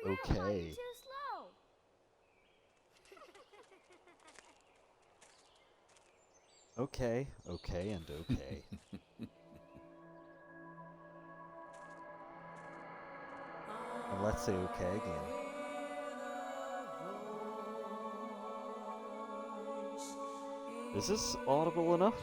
okay. Too slow. Okay, okay, and okay. And let's say okay again. Is this audible enough?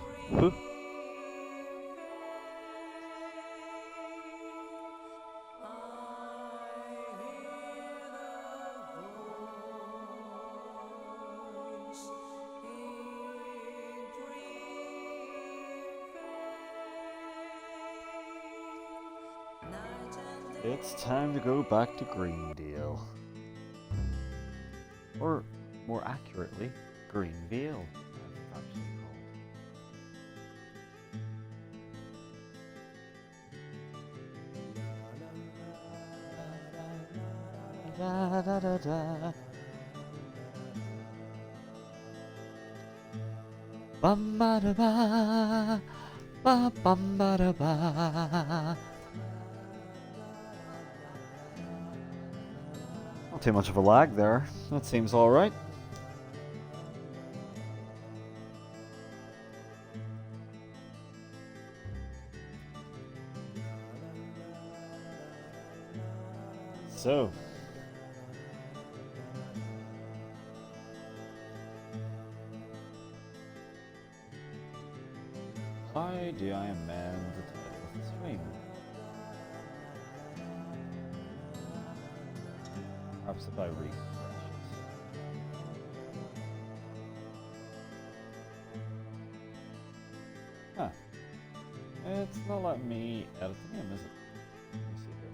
It's time to go back to Greendale. Or, more accurately, Greenvale, as it's actually called. Da da da da. Bum ba da ba, ba bum ba da ba. Not too much of a lag there. That seems alright. So. How do I amend the title of the stream? Perhaps if I refresh it. Huh. It's not letting me edit the name, is it? Let me see here.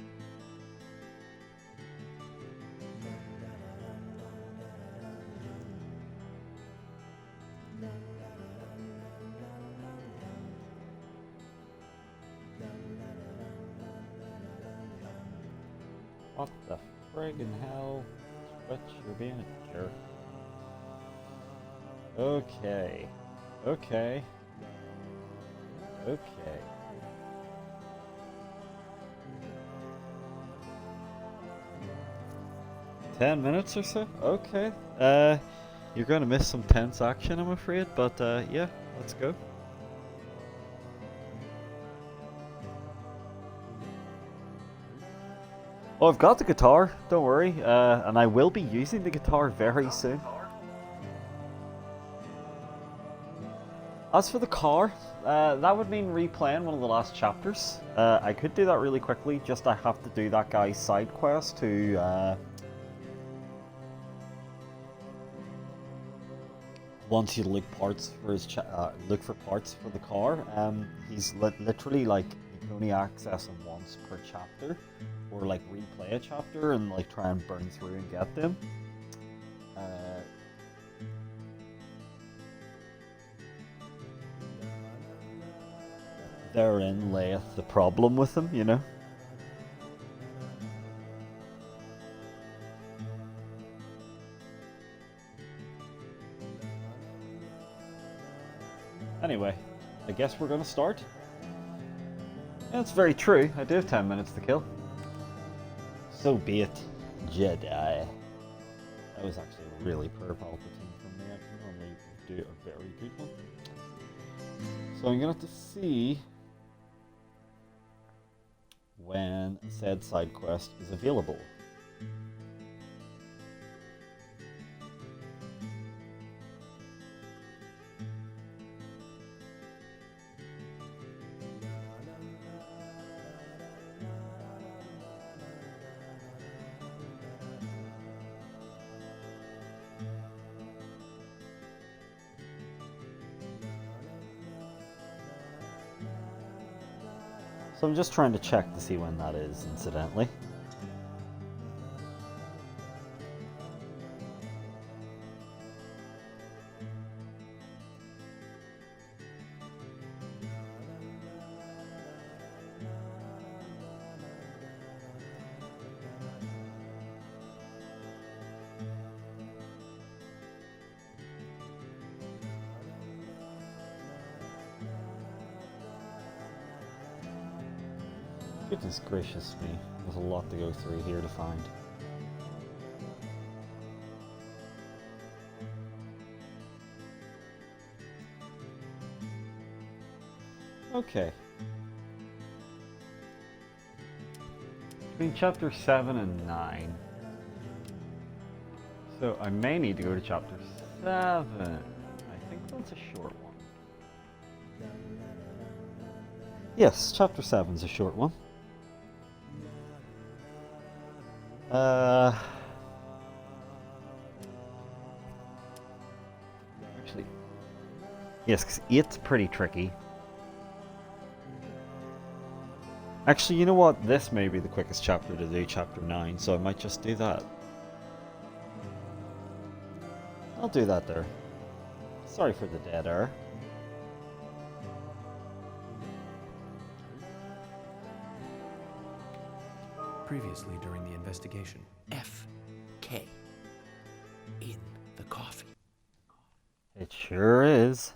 What the friggin' hell? Twitch, you're being a jerk. Okay. Okay. Okay. $10 or so? Okay. You're gonna miss some tense action, I'm afraid, but yeah, let's go. Oh, I've got the guitar, don't worry, and I will be using the guitar very soon. As for the car, that would mean replaying one of the last chapters. I could do that really quickly, just I have to do that guy's side quest to once you look parts for his look for parts for the car. He's literally like you can only access him once per chapter, or like replay a chapter and like try and burn through and get them. Therein layeth the problem with him, you know. Anyway, I guess we're gonna start. That's very true. I do have 10 minutes to kill. So be it, Jedi. That was actually a really poor Palpatine from me. I can normally do a very good one. So I'm gonna have to see when said side quest is available. So I'm just trying to check to see when that is, incidentally. Goodness gracious me, there's a lot to go through here to find. Okay. Between chapter 7 and 9. So I may need to go to chapter 7. I think that's a short one. Yes, chapter 7's a short one. Actually, yes, because 8's pretty tricky. Actually, you know what? This may be the quickest chapter to do, chapter 9, so I might just do that. I'll do that there. Sorry for the dead air. Previously during the investigation. F.K. in the coffee. It sure is.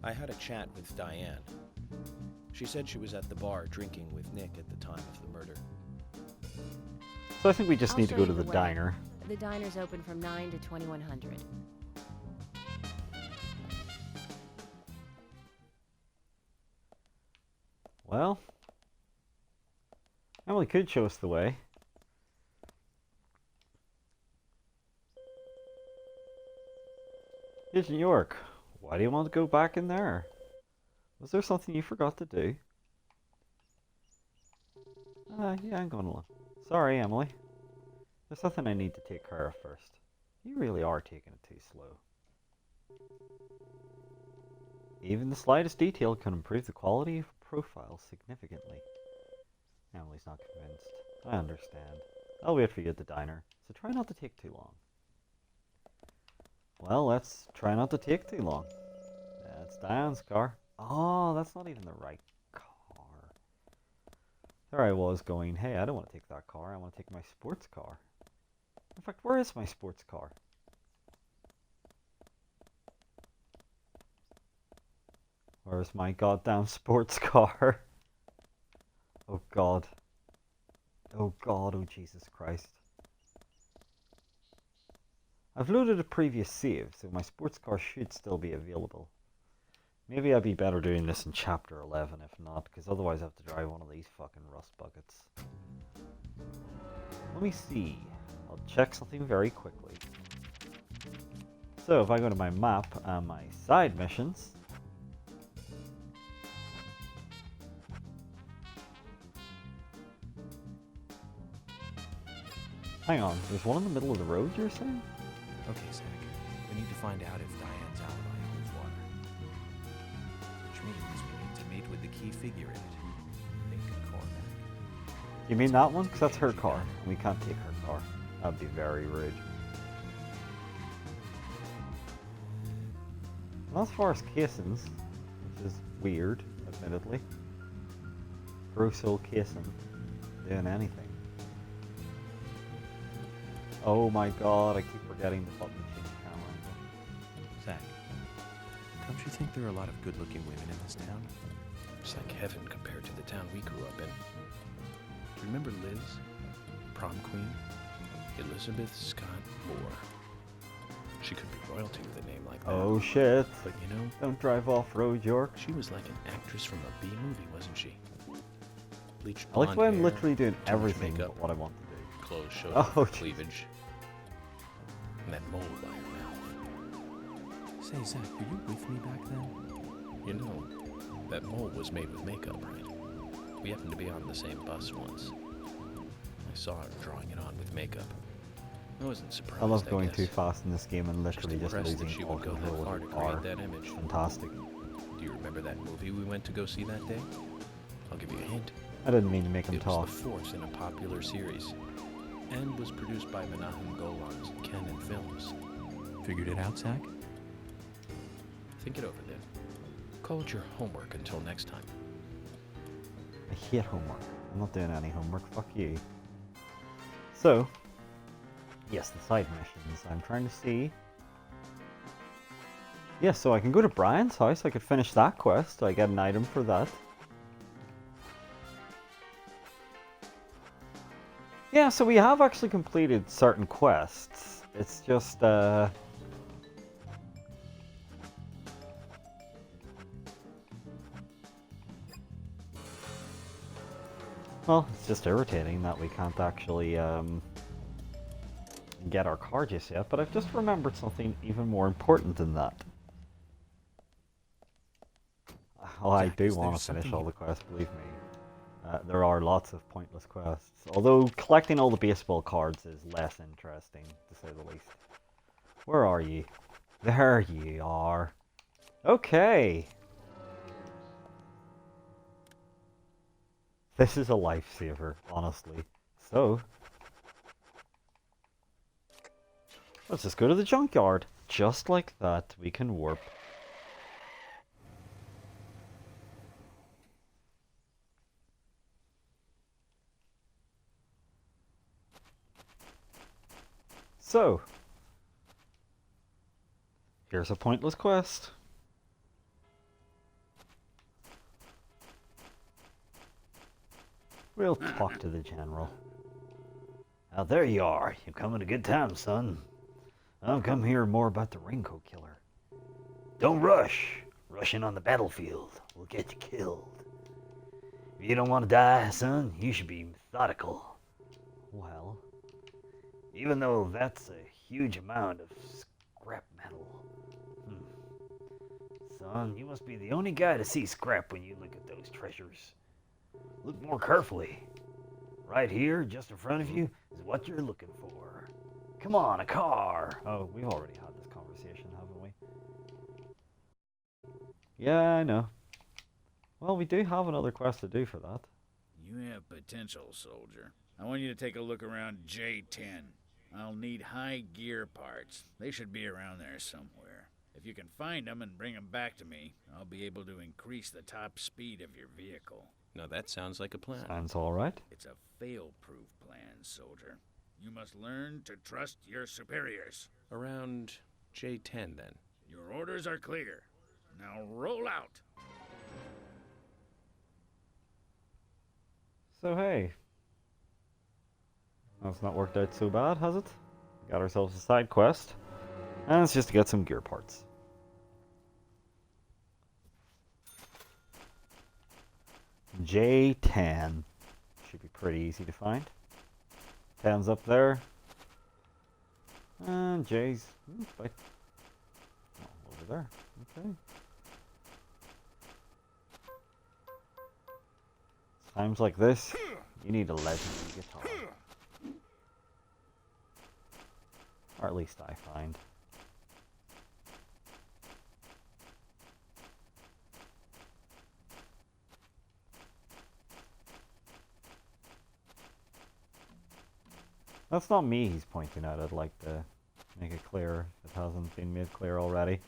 I had a chat with Diane. She said she was at the bar drinking with Nick at the time of the murder. So I think we just I'll need to show go you to the way. diner. The diner's open from 9 to 2100. Well, Emily could show us the way. Here's New York. Why do you want to go back in there? Was there something you forgot to do? Yeah, I'm going along. Sorry, Emily. There's something I need to take care of first. You really are taking it too slow. Even the slightest detail can improve the quality of a profile significantly. Emily's not convinced. I understand. I'll wait for you at the diner, so try not to take too long. Well, let's try not to take too long. That's Diane's car. Oh, that's not even the right car. There I was going, hey, I don't want to take that car. I want to take my sports car. In fact, where is my sports car? Where's my goddamn sports car? Oh god. Oh god, oh Jesus Christ. I've loaded a previous save, so my sports car should still be available. Maybe I'd be better doing this in chapter 11 if not, because otherwise I have to drive one of these fucking rust buckets. Let me see. I'll check something very quickly. So if I go to my map and my side missions, hang on, there's one in the middle of the road you're saying? Okay, Zach. We need to find out if Diane's alibi holds water. Which means we need to meet with the key figure in it. Nick Cormack. You mean that one? Because that's her car. We can't take her car. That'd be very rude. Well, as far as casings, which is weird, admittedly. Gross old casing. Doing anything. Oh my god, I keep forgetting the button to change camera angle. Zach, don't you think there are a lot of good-looking women in this town? It's like heaven compared to the town we grew up in. Remember Liz? Prom queen? Elizabeth Scott Moore. She could be royalty with a name like that. Oh shit. But you know, Don't drive off road, York. she was like an actress from a B movie, wasn't she? Bleached I like the blonde way I'm hair, literally doing too much everything makeup, but what I want to do. clothes showed Oh, off her Jesus. cleavage. And that mole by her mouth. Say, Zach, were you with me back then? You know, that mole was made with makeup, right? We happened to be on the same bus once. I saw her drawing it on with makeup. I wasn't surprised. I love going guess. too fast in this game and literally just impressed that losing she all would go that control far of to the car. create that image. Fantastic. Do you remember that movie we went to go see that day? I'll give you a hint. I didn't mean to make him It talk. was the fourth in a popular series, and was produced by Menahem Golan's Canon Films. Figured it out, Zach? Think it over, then. Call it your homework until next time. I hate homework. I'm not doing any homework. Fuck you. So, yes, the side missions. I'm trying to see. Yes, so I can go to Brian's house. I could finish that quest. I get an item for that. Yeah, so we have actually completed certain quests. It's just, Well, it's just irritating that we can't actually get our car just yet, but I've just remembered something even more important than that. Oh, I Jack, do is there want to finish something all you- the quests, believe me. There are lots of pointless quests, although collecting all the baseball cards is less interesting, to say the least. Where are you? There you are. Okay. This is a lifesaver, honestly. So, let's just go to the junkyard. Just like that, we can warp. So, here's a pointless quest. We'll talk to the general. Now there you are. You come at a good time, son. I've come here more about the raincoat killer. Don't rush. Rushing on the battlefield will get you killed. If you don't want to die, son, you should be methodical. Well, even though that's a huge amount of scrap metal. Son, you must be the only guy to see scrap when you look at those treasures. Look more carefully. Right here, just in front of you, is what you're looking for. Come on, a car! Oh, we've already had this conversation, haven't we? Yeah, I know. Well, we do have another quest to do for that. You have potential, soldier. I want you to take a look around J10. I'll need high gear parts. They should be around there somewhere. If you can find them and bring them back to me, I'll be able to increase the top speed of your vehicle. Now that sounds like a plan. Sounds alright. It's a fail-proof plan, soldier. You must learn to trust your superiors. Around J10 then. Your orders are clear. Now roll out. So hey. That's not worked out so bad, has it? Got ourselves a side quest. And it's just to get some gear parts. J10. Should be pretty easy to find. 10's up there. And J's right over there. Okay. Times like this, you need a legendary guitar. Or at least I find. That's not me he's pointing at. I'd like to make it clear if it hasn't been made clear already.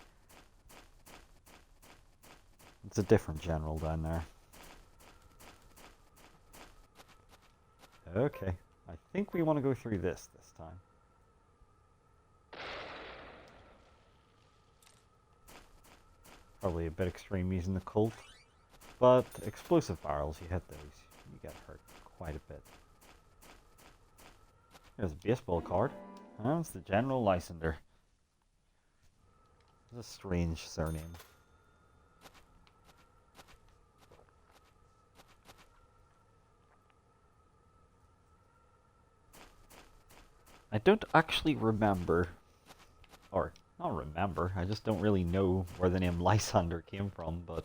It's a different general down there. Okay, I think we want to go through this time. Probably a bit extreme using the Colt, but explosive barrels, you hit those, you get hurt quite a bit. There's a baseball card. Oh, it's the General Lysander. It's a strange surname. I don't actually remember, or not remember, I just don't really know where the name Lysander came from, but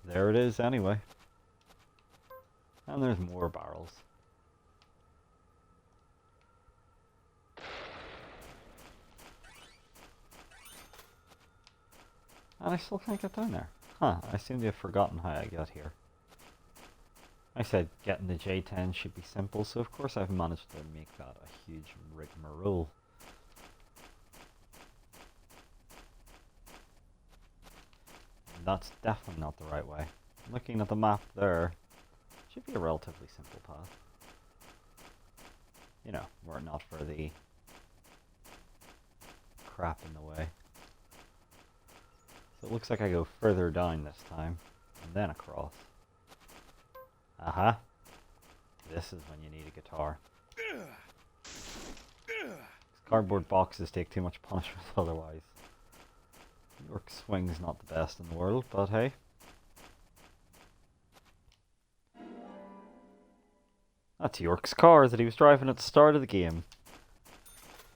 there it is anyway. And there's more barrels. And I still can't get down there. Huh, I seem to have forgotten how I got here. I said getting the J10 should be simple, so of course I've managed to make that a huge rigmarole. That's definitely not the right way. Looking at the map there, should be a relatively simple path. You know, were it not for the crap in the way. So it looks like I go further down this time, and then across. Aha. This is when you need a guitar. These cardboard boxes take too much punishment otherwise. York swing's not the best in the world, but hey. That's York's car that he was driving at the start of the game.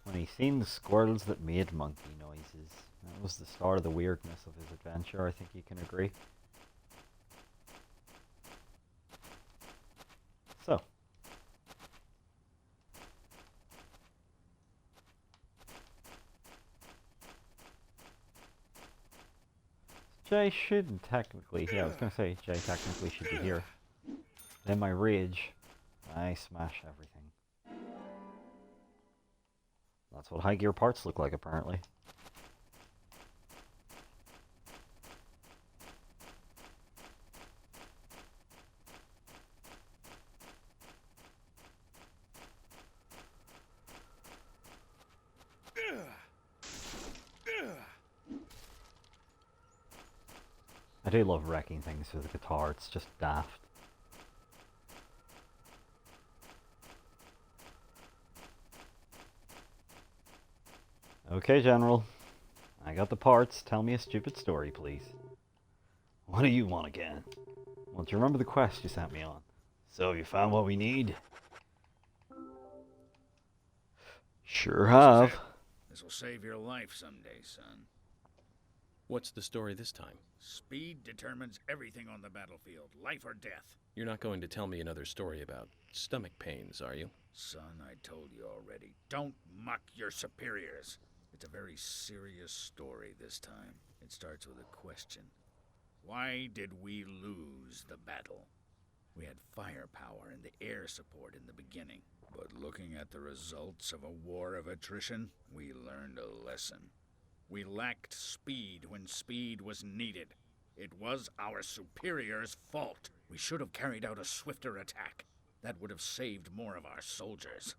When he seen the squirrels that made monkey noises. That was the start of the weirdness of his adventure, I think you can agree. So. Jay shouldn't technically, yeah, I was going to say Jay technically should be here. In my rage, I smash everything. That's what high gear parts look like, apparently. I do love wrecking things with the guitar, it's just daft. Okay, General. I got the parts. Tell me a stupid story, please. What do you want again? Well, do you remember the quest you sent me on? So, you found what we need? Sure have. This will save your life someday, son. What's the story this time? Speed determines everything on the battlefield, life or death. You're not going to tell me another story about stomach pains, are you? Son, I told you already. Don't mock your superiors. It's a very serious story this time. It starts with a question. Why did we lose the battle? We had firepower and the air support in the beginning. But looking at the results of a war of attrition, we learned a lesson. We lacked speed when speed was needed. It was our superiors' fault. We should have carried out a swifter attack. That would have saved more of our soldiers.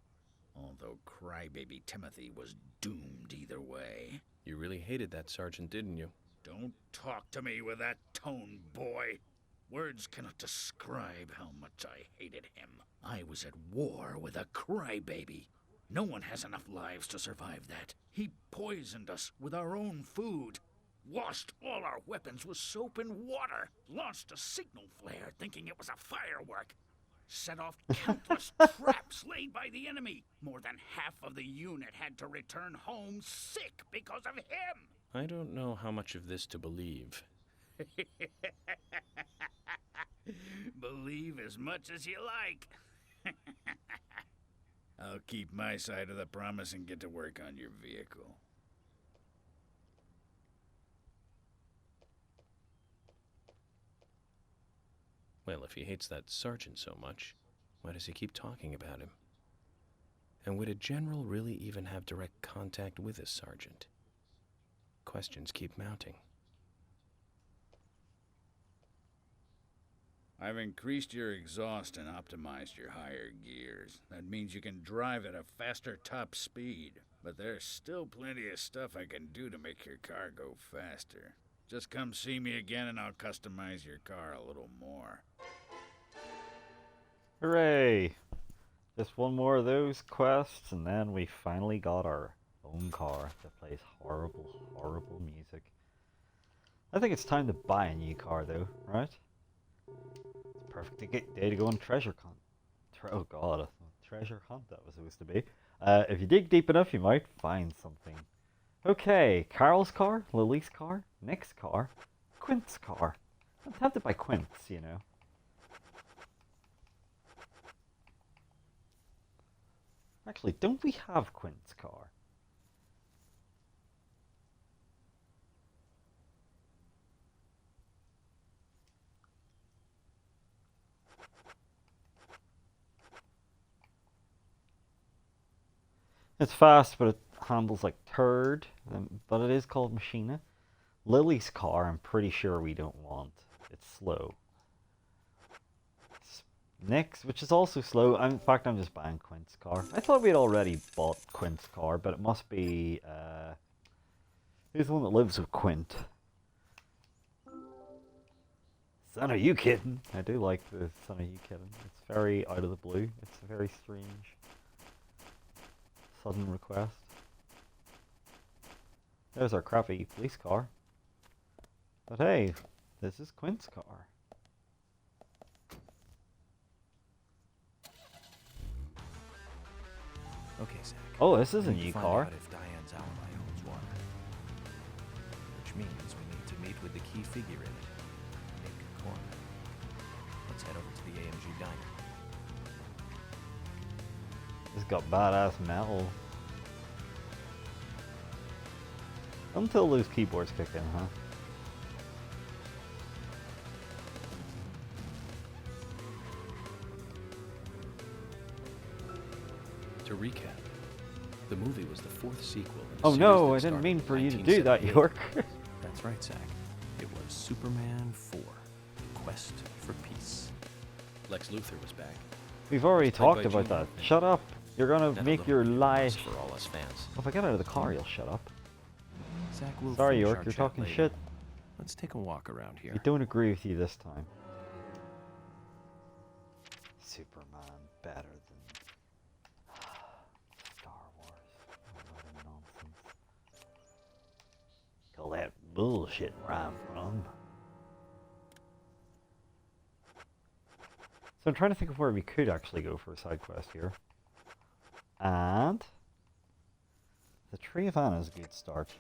Although crybaby Timothy was doomed either way. You really hated that sergeant, didn't you? Don't talk to me with that tone, boy. Words cannot describe how much I hated him. I was at war with a crybaby. No one has enough lives to survive that. He poisoned us with our own food. Washed all our weapons with soap and water. Launched a signal flare thinking it was a firework. Set off countless traps laid by the enemy. More than half of the unit had to return home sick because of him. I don't know how much of this to believe. Believe as much as you like. I'll keep my side of the promise and get to work on your vehicle. Well, if he hates that sergeant so much, why does he keep talking about him? And would a general really even have direct contact with a sergeant? Questions keep mounting. I've increased your exhaust and optimized your higher gears. That means you can drive at a faster top speed. But there's still plenty of stuff I can do to make your car go faster. Just come see me again and I'll customize your car a little more. Hooray! Just one more of those quests and then we finally got our own car that plays horrible, horrible music. I think it's time to buy a new car though, right? It's a perfect day to go on treasure hunt. Oh god, treasure hunt that was supposed to be. If you dig deep enough, you might find something. Okay, Carol's car, Lily's car, Nick's car, Quint's car. I'm tempted by Quint's, you know. Actually, don't we have Quint's car? It's fast, but it handles like turd, but it is called Machina. Lily's car, I'm pretty sure we don't want. It's slow. Nick's, which is also slow. In fact, I'm just buying Quint's car. I thought we'd already bought Quint's car, but it must be, who's the one that lives with Quint? Son, are you kidding? I do like the Son, are you kidding? It's very out of the blue. It's a very strange, sudden request. There's our crappy police car. But hey, this is Quint's car. Okay, Zach. Oh, this is a We need to new find car. out if Diane's alibi holds water. Which means we need to meet with the key figure in it, Nick Corner. Let's head over to the AMG diner. It's got badass metal. Until those keyboards kick in, huh? To recap, the movie was the fourth sequel in a Oh series no, that I didn't started mean in for you to do that, 1978. York. That's right, Zach. It was Superman 4, Quest for Peace. Lex Luthor was back. We've already Played by talked about Gene that. Hackman. Shut up. You're gonna And a make little your bit of lie. loss for all us fans. If I get out of the car, you'll shut up. Zach, we'll Sorry, finish York, our you're chat talking later. shit. Let's take a walk around here. I don't agree with you this time. Superman better than Star Wars. What a nonsense. Call that bullshit where I'm from. So I'm trying to think of where we could actually go for a side quest here. And the Tree of Anna is a good start.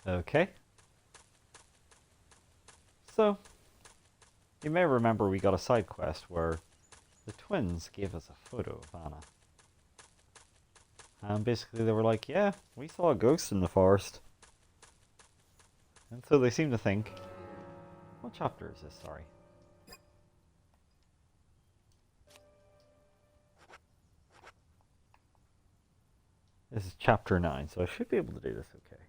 Okay. So, you may remember we got a side quest where the twins gave us a photo of Anna. And basically they were like, yeah, we saw a ghost in the forest. And so they seem to think... What chapter is this, sorry? This is chapter 9, so I should be able to do this okay.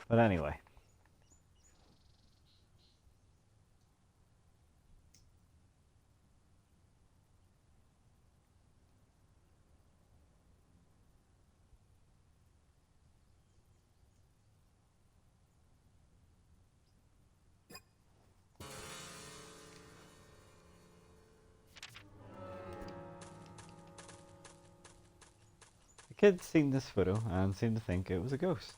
But anyway. The kids seen this photo and seemed to think it was a ghost.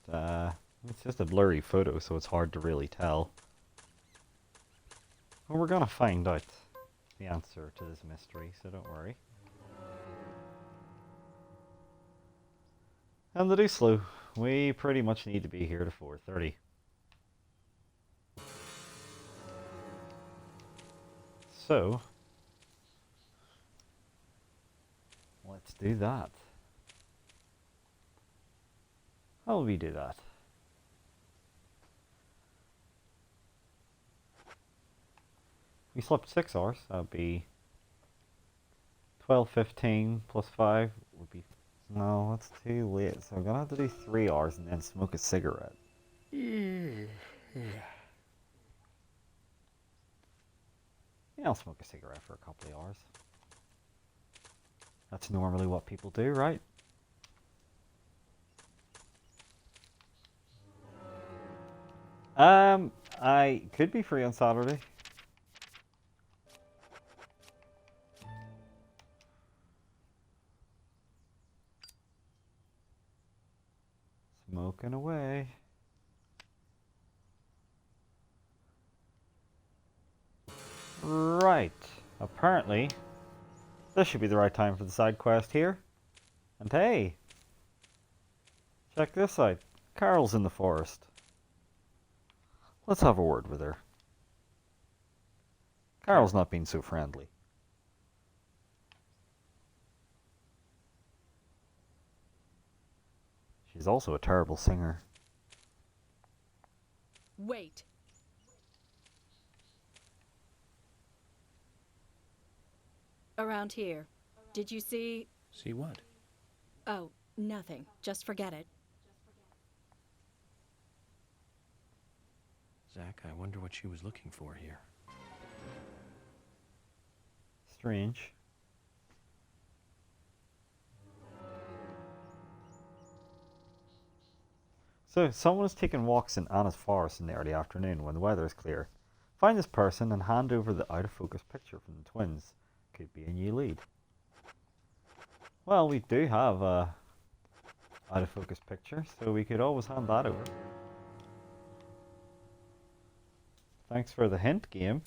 It's just a blurry photo, so it's hard to really tell. Well, we're gonna find out the answer to this mystery, so don't worry. And the Duslu, we pretty much need to be here to 4:30. So, let's do that. How will we do that? We slept 6 hours, that would be 12:15 plus 5 would be... No, that's too late, so I'm gonna have to do 3 hours and then smoke a cigarette. Yeah, I'll smoke a cigarette for a couple of hours. That's normally what people do, right? I could be free on Saturday. Smoking away. Right. Apparently, this should be the right time for the side quest here. And hey, check this out. Carol's in the forest. Let's have a word with her. Carol's not being so friendly. She's also a terrible singer. Wait. Around here. Did you see... See what? Oh, nothing. Just forget it. Zach, I wonder what she was looking for here. Strange. So, someone is taking walks in Anna's forest in the early afternoon when the weather is clear. Find this person and hand over the out-of-focus picture from the twins. Could be a new lead. Well, we do have a out of focus picture, so we could always hand that over. Thanks for the hint, game.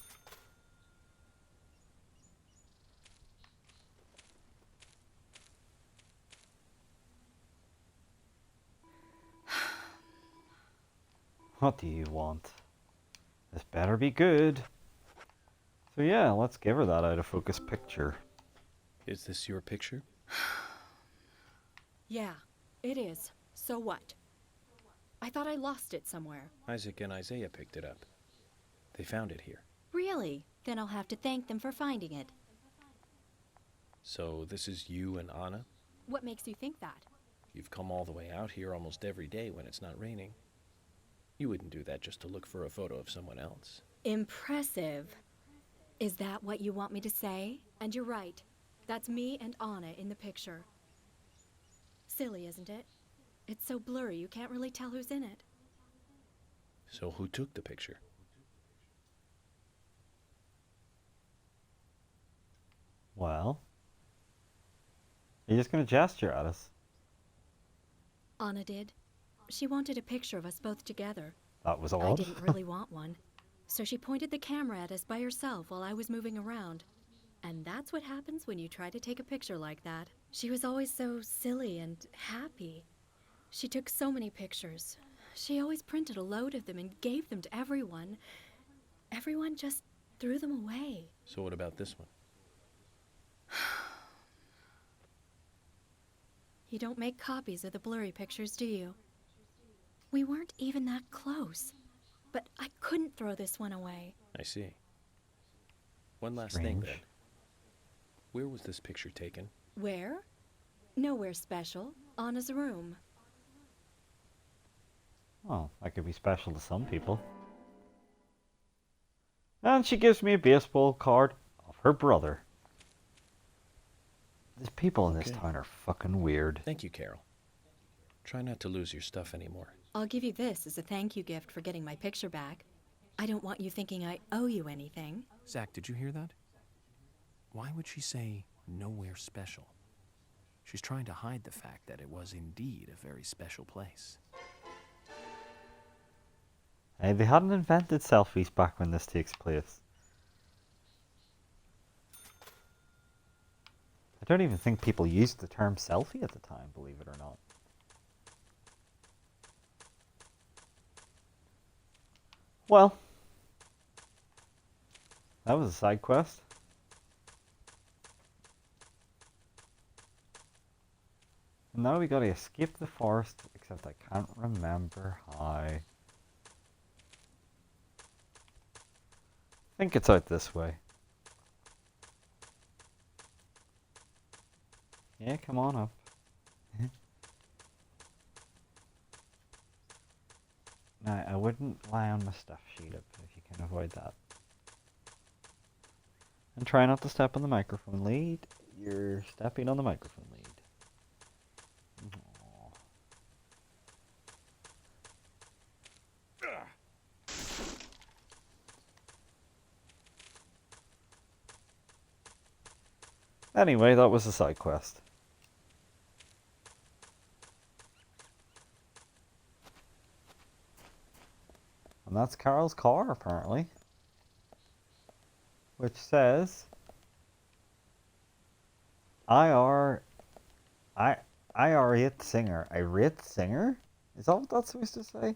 What do you want? This better be good. So yeah, let's give her that out of focus picture. Is this your picture? Yeah, it is. So what? I thought I lost it somewhere. Isaac and Isaiah picked it up. They found it here. Really? Then I'll have to thank them for finding it. So this is you and Anna? What makes you think that? You've come all the way out here almost every day when it's not raining. You wouldn't do that just to look for a photo of someone else. Impressive. Is that what you want me to say? And you're right. That's me and Anna in the picture. Silly, isn't it? It's so blurry you can't really tell who's in it. So who took the picture? Well, you're just gonna gesture at us. Anna did. She wanted a picture of us both together. That was I odd. didn't really want one. So she pointed the camera at us by herself while I was moving around. And that's what happens when you try to take a picture like that. She was always so silly and happy. She took so many pictures. She always printed a load of them and gave them to everyone. Everyone just threw them away. So what about this one? You don't make copies of the blurry pictures, do you? We weren't even that close. But I couldn't throw this one away. I see. One last thing Strange. then. Where was this picture taken? Where? Nowhere special. Anna's room. Well, that could be special to some people. And she gives me a baseball card of her brother. These people in this Okay. town are fucking weird. Thank you, Carol. Try not to lose your stuff anymore. I'll give you this as a thank you gift for getting my picture back. I don't want you thinking I owe you anything. Zach, did you hear that? Why would she say nowhere special? She's trying to hide the fact that it was indeed a very special place. Hey, they hadn't invented selfies back when this takes place. I don't even think people used the term selfie at the time, believe it or not. Well, that was a side quest. And now we gotta escape the forest, except I can't remember how. I think it's out this way. Yeah, come on up. No, I wouldn't lie on my stuff sheet up if you can avoid that. And try not to step on the microphone lead. You're stepping on the microphone lead. Aw. Anyway, that was a side quest. And that's Carol's car, apparently. Which says... irate singer. Irate singer? Is that what that's supposed to say?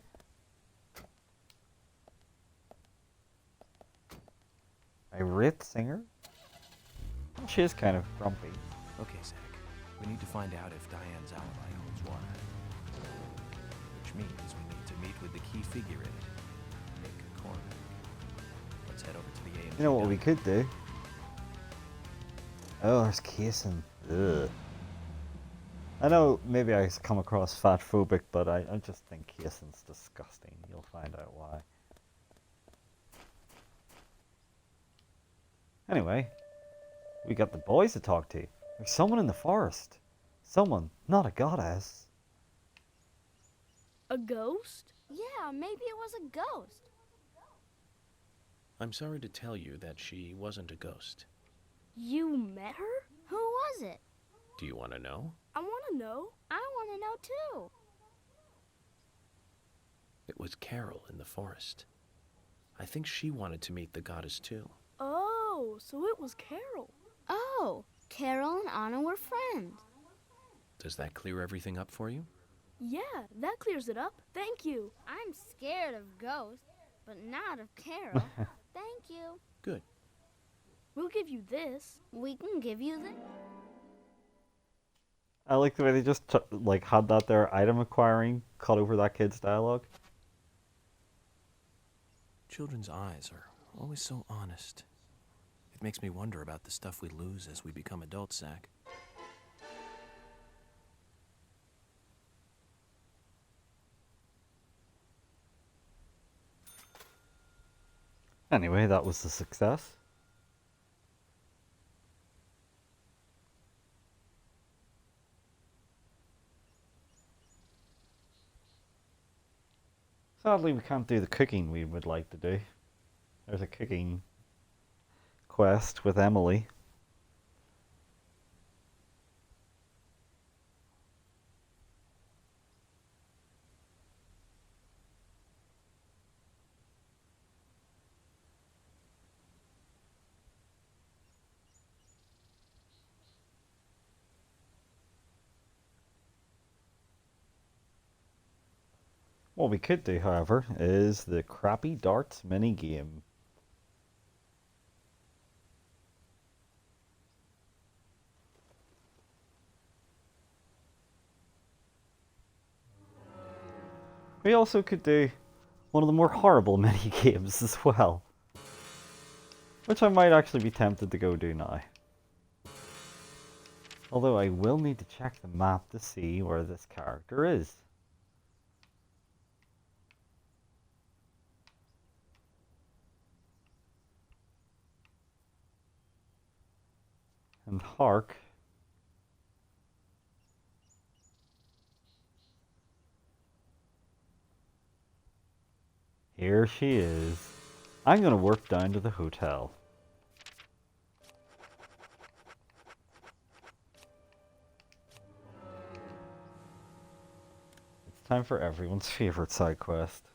Irate singer? She is kind of grumpy. Okay, Zach. We need to find out if Diane's alibi holds water. Which means we need to meet with the key figure in it, Nick Cormack. Let's head over to the AMG. You know what we dump. could do? Oh, there's casing. Ugh. I know maybe I come across fat phobic, but I just think casing's disgusting. You'll find out why. Anyway, we got the boys to talk to. There's someone in the forest. Someone, not a goddess. A ghost? Yeah, maybe it was a ghost. I'm sorry to tell you that she wasn't a ghost. You met her? Who was it? Do you want to know? I want to know. I want to know too. It was Carol in the forest. I think she wanted to meet the goddess too. Oh, so it was Carol. Oh, Carol and Anna were friends. Does that clear everything up for you? Yeah, that clears it up. Thank you. I'm scared of ghosts, but not of Carol. Thank you. Good. We'll give you this. We can give you this. I like the way they just like had that there item acquiring cut over that kid's dialogue. Children's eyes are always so honest. It makes me wonder about the stuff we lose as we become adults, Zach. Anyway, that was a success. Sadly, we can't do the cooking we would like to do. There's a cooking quest with Emily. What we could do, however, is the crappy darts mini game. We also could do one of the more horrible mini games as well, which I might actually be tempted to go do now. Although I will need to check the map to see where this character is. And hark. Here she is. I'm gonna work down to the hotel. It's time for everyone's favorite side quest.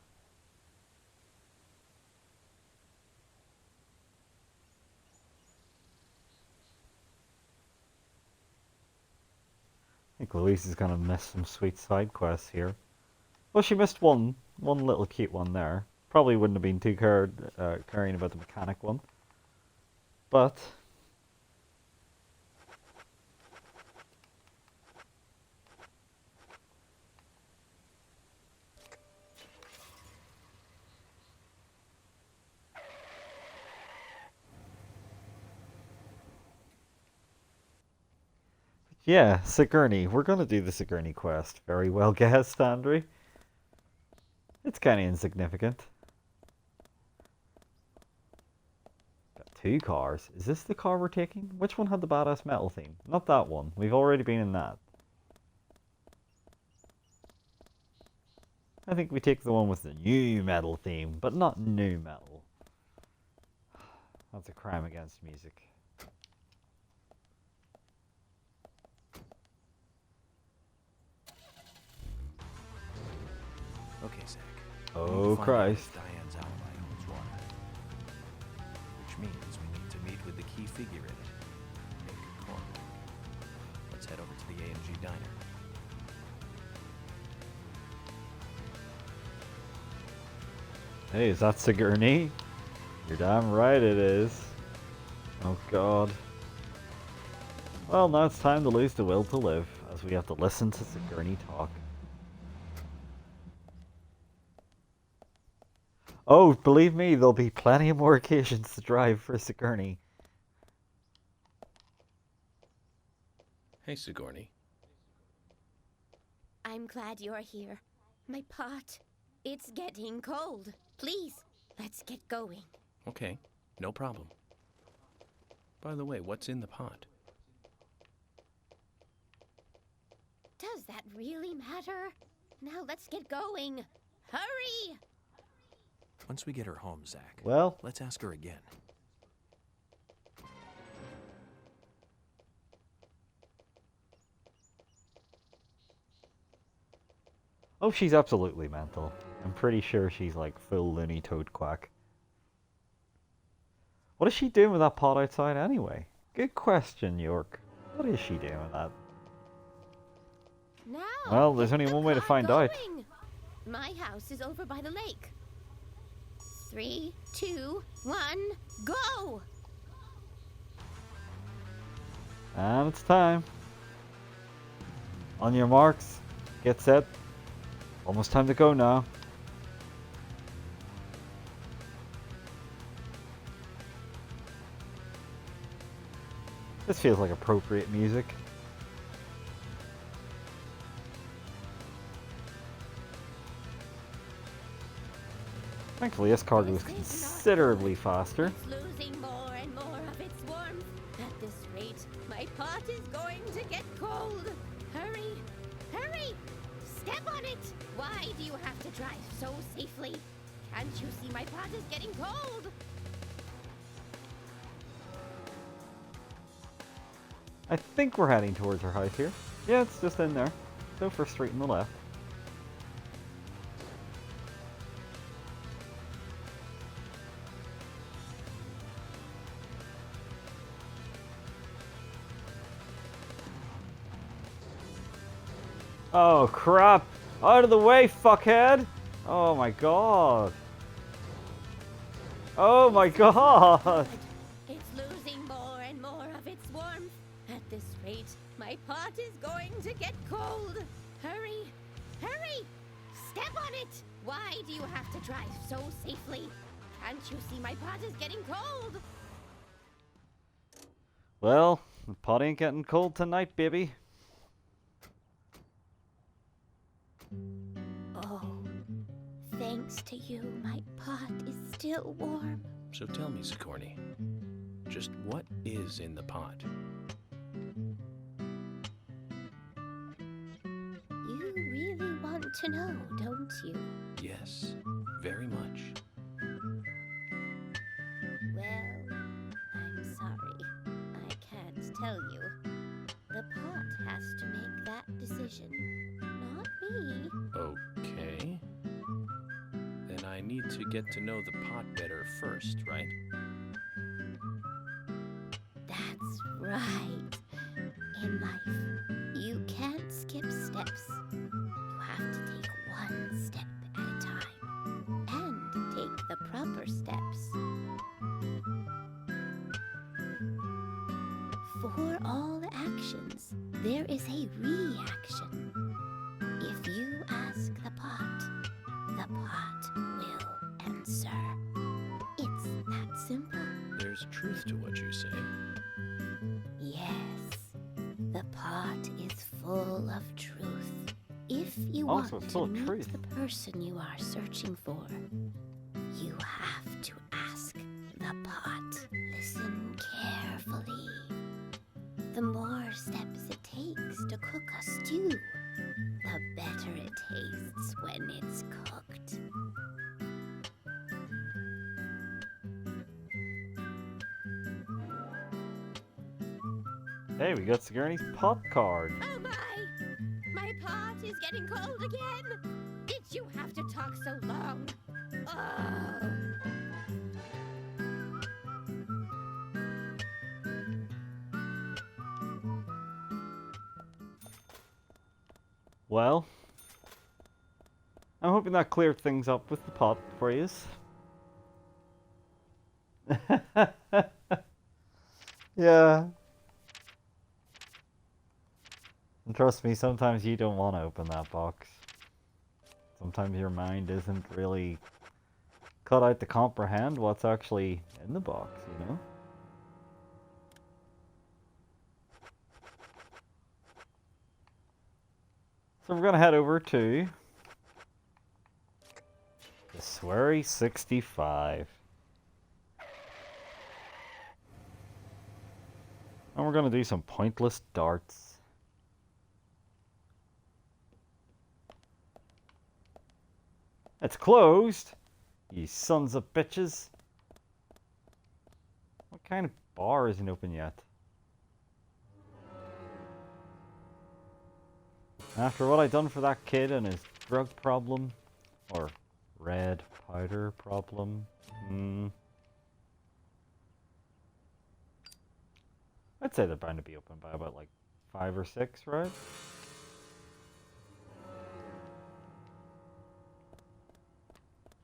I think Louise is gonna miss some sweet side quests here. Well, she missed one little cute one there. Probably wouldn't have been too caring about the mechanic one. But yeah, Sigourney. We're gonna do the Sigourney quest. Very well guessed, Andrew. It's kind of insignificant. Got two cars. Is this the car we're taking? Which one had the badass metal theme? Not that one. We've already been in that. I think we take the one with the new metal theme, but not new metal. That's a crime against music. Okay, Zach. Oh, We need to find out Christ. if Diane's alibi holds water. Which means we need to meet with the key figure in it, Nick Cormack. Let's head over to the A&G diner. Hey, is that Sigourney? You're damn right it is. Oh god. Well, now it's time to lose the will to live, as we have to listen to Sigourney talk. Oh, believe me, there'll be plenty of more occasions to drive for Sigourney. Hey, Sigourney. I'm glad you're here. My pot, it's getting cold. Please, let's get going. Okay, no problem. By the way, what's in the pot? Does that really matter? Now let's get going. Hurry! Once we get her home, Zach, Well, let's ask her again. Oh, she's absolutely mental. I'm pretty sure she's like full loony toad quack. What is she doing with that pot outside anyway? Good question, York. What is she doing with that? Now, Well, there's get only the one way to car find out. going. My house is over by the lake. 3, 2, 1, go! And it's time. On your marks, get set. Almost time to go now. This feels like appropriate music. Thankfully, this cargo is considerably faster. It's losing more and more of its warmth. At this rate, my pot is going to get cold. Hurry! Hurry! Step on it! Why do you have to drive so safely? Can't you see my pot is getting cold? I think we're heading towards our house here. Yeah, it's just in there. So first straight on the left. Oh crap! Out of the way, fuckhead! Oh my god! Oh my god! It's losing more and more of its warmth. At this rate, my pot is going to get cold. Hurry! Hurry! Step on it! Why do you have to drive so safely? Can't you see my pot is getting cold? Well, the pot ain't getting cold tonight, baby. Oh, thanks to you, my pot is still warm. So tell me, Sigourney, just what is in the pot? You really want to know, don't you? Yes, very much. Well, I'm sorry. I can't tell you. The pot has to make that decision, not me. Okay. Then I need to get to know the pot better first, right? That's right. In life, you can't skip steps. You have to take one step at a time and take the proper steps. For all actions, there is a reaction. If you ask the pot will answer. It's that simple. There's truth to what you say. Yes, the pot is full of truth. If you Oh, want so it's to full of meet truth. the person you are searching for, you have to ask the pot. Listen carefully. The more steps it takes to cook a stew, the better it tastes when it's cooked. Hey, we got Sigourney's pot card. Oh my! My pot is getting cold again! Did you have to talk so long? Oh! Well, I'm hoping that cleared things up with the pot for you. Yeah. And trust me, sometimes you don't want to open that box. Sometimes your mind isn't really cut out to comprehend what's actually in the box, you know? So we're going to head over to the Swery 65. And we're going to do some pointless darts. It's closed, you sons of bitches. What kind of bar isn't open yet? After what I done for that kid and his drug problem or red powder problem. I'd say they're bound to be open by about like 5 or 6, right?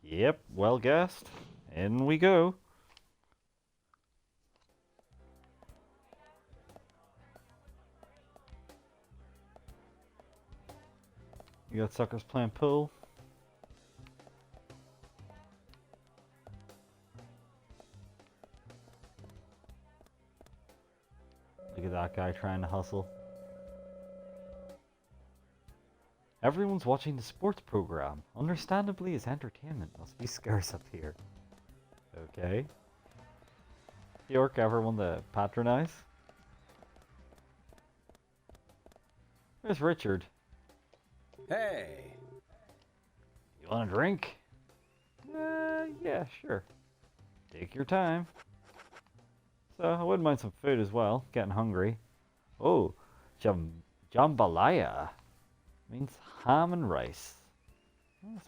Yep, well guessed. In we go. You got suckers playing pool. Look at that guy trying to hustle. Everyone's watching the sports program. Understandably, his entertainment must be scarce up here. Okay. York, everyone to patronize. There's Richard. Hey! You want a drink? Yeah, sure. Take your time. So, I wouldn't mind some food as well. Getting hungry. Oh, jambalaya. Means ham and rice.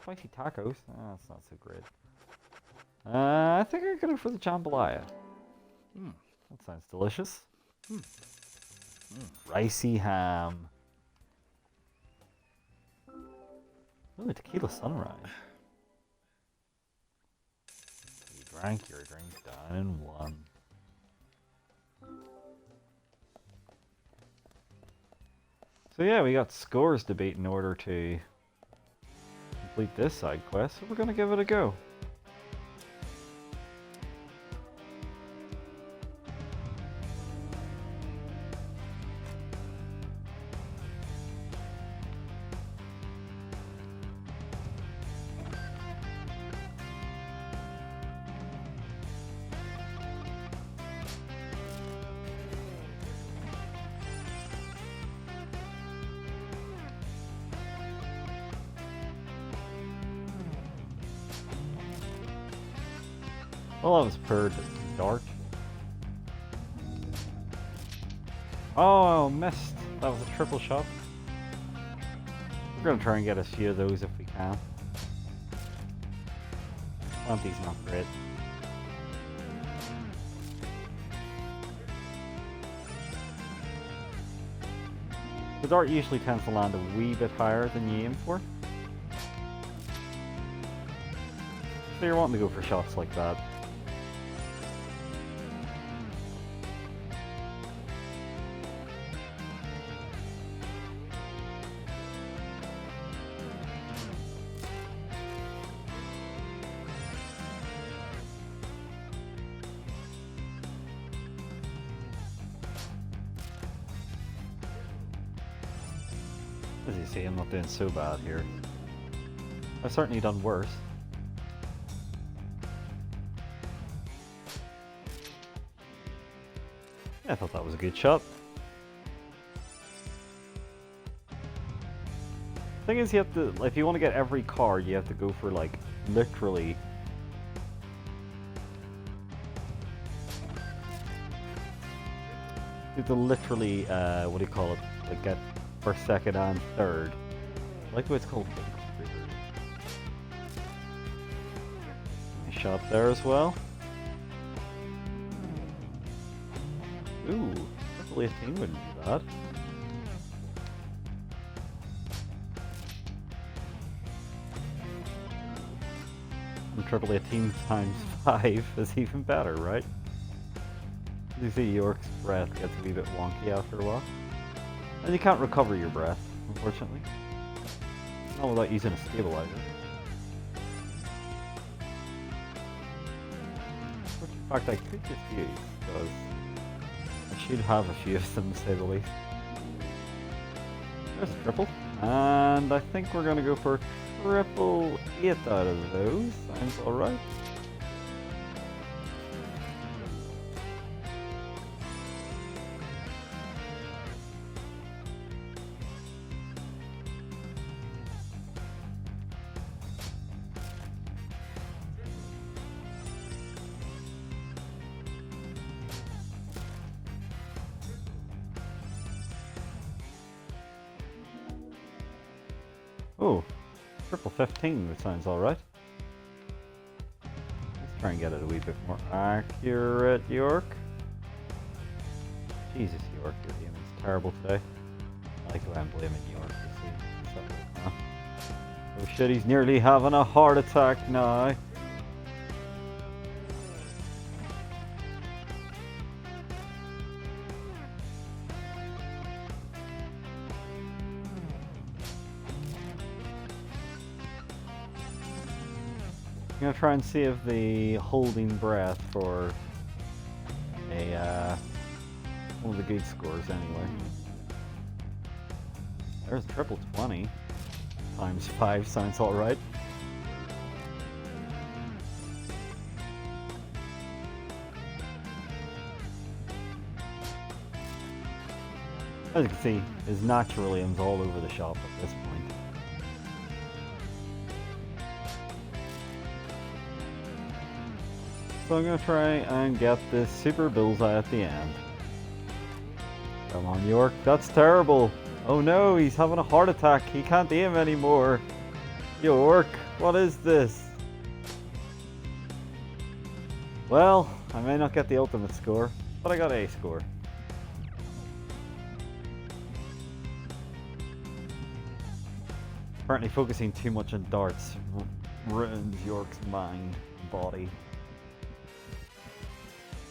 Spicy tacos. That's not so great. I think I'm gonna go for the jambalaya. That sounds delicious. Ricey ham. Ooh, tequila sunrise. You drank your drink down in one. So yeah, we got scores to beat in order to complete this side quest, so we're gonna give it a go. Well, that was per dart. Oh, missed. That was a triple shot. We're gonna try and get a few of those if we can. Plenty's not great. The dart usually tends to land a wee bit higher than you aim for. So you're wanting to go for shots like that. As you see, I'm not doing so bad here. I've certainly done worse. Yeah, I thought that was a good shot. Thing is, you have to, if you want to get every card, you have to go for like literally what do you call it? Like get first, second, and third. I like the way it's called. Nice shot there as well. Ooh, triple 18 wouldn't be bad. And triple 18 times 5 is even better, right? You see York's breath gets a wee bit wonky after a while. And you can't recover your breath, unfortunately. Not without using a stabilizer. Which in fact I could just use, because I should have a few of them, to say the least. There's a triple. And I think we're going to go for triple 8 out of those. Sounds alright. Oh, Triple 15, that sounds alright. Let's try and get it a wee bit more accurate, York. Jesus, York, your aiming's terrible today. I like the way I'm blaming York, you see. So, oh shit, he's nearly having a heart attack now. I'm gonna try and save the holding breath for a one of the good scores anyway. There's a triple 20 times 5 sounds alright. As you can see, his naturalium's all over the shop at this point. So I'm gonna try and get this super bullseye at the end. Come on, York, that's terrible. Oh no, he's having a heart attack. He can't aim anymore. York, what is this? Well, I may not get the ultimate score, but I got a score. Apparently focusing too much on darts ruins York's mind and body.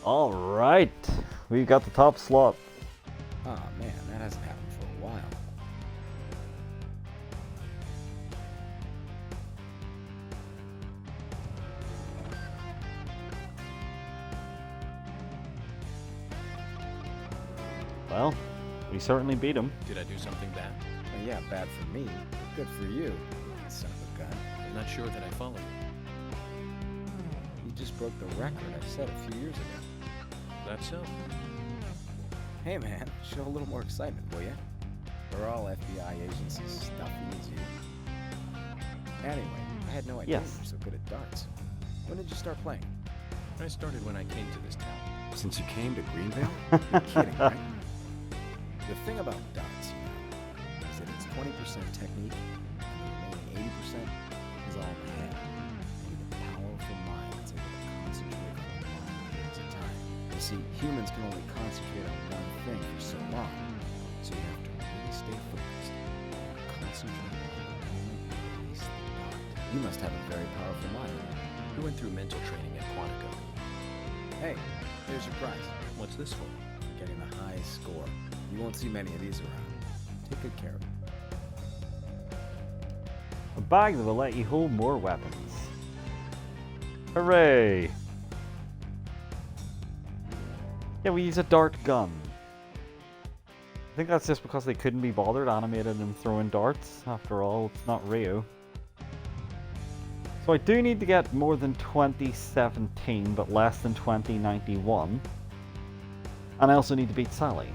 Alright, we've got the top slot. Oh man, that hasn't happened for a while. Well, we certainly beat him. Did I do something bad? Oh, yeah, bad for me, but good for you, son of a gun. I'm not sure that I followed you. You just broke the record I set a few years ago. That's so. Hey man, show a little more excitement, will ya? We're all FBI agents as stuffy as you. Anyway, I had no idea Yes. you were so good at darts. When did you start playing? I started when I came to this town. Since you came to Greenville? You're kidding, right? The thing about darts, you know, is that it's 20% technique, and the remaining 80% is all in the head. You need a powerful mind that's able to concentrate for long periods of time. You see, humans can only concentrate on one thing for so long, so you have to really stay focused, concentrate on the moment you release the dart. You must have a very powerful mind. We went through mental training at Quantico. Hey, here's your prize. What's this for? For getting the highest score. You won't see many of these around. Take good care of it. A bag that will let you hold more weapons. Hooray! Yeah, we use a dart gun. I think that's just because they couldn't be bothered animating him throwing darts. After all, it's not Rio. So I do need to get more than 2017, but less than 2091. And I also need to beat Sally.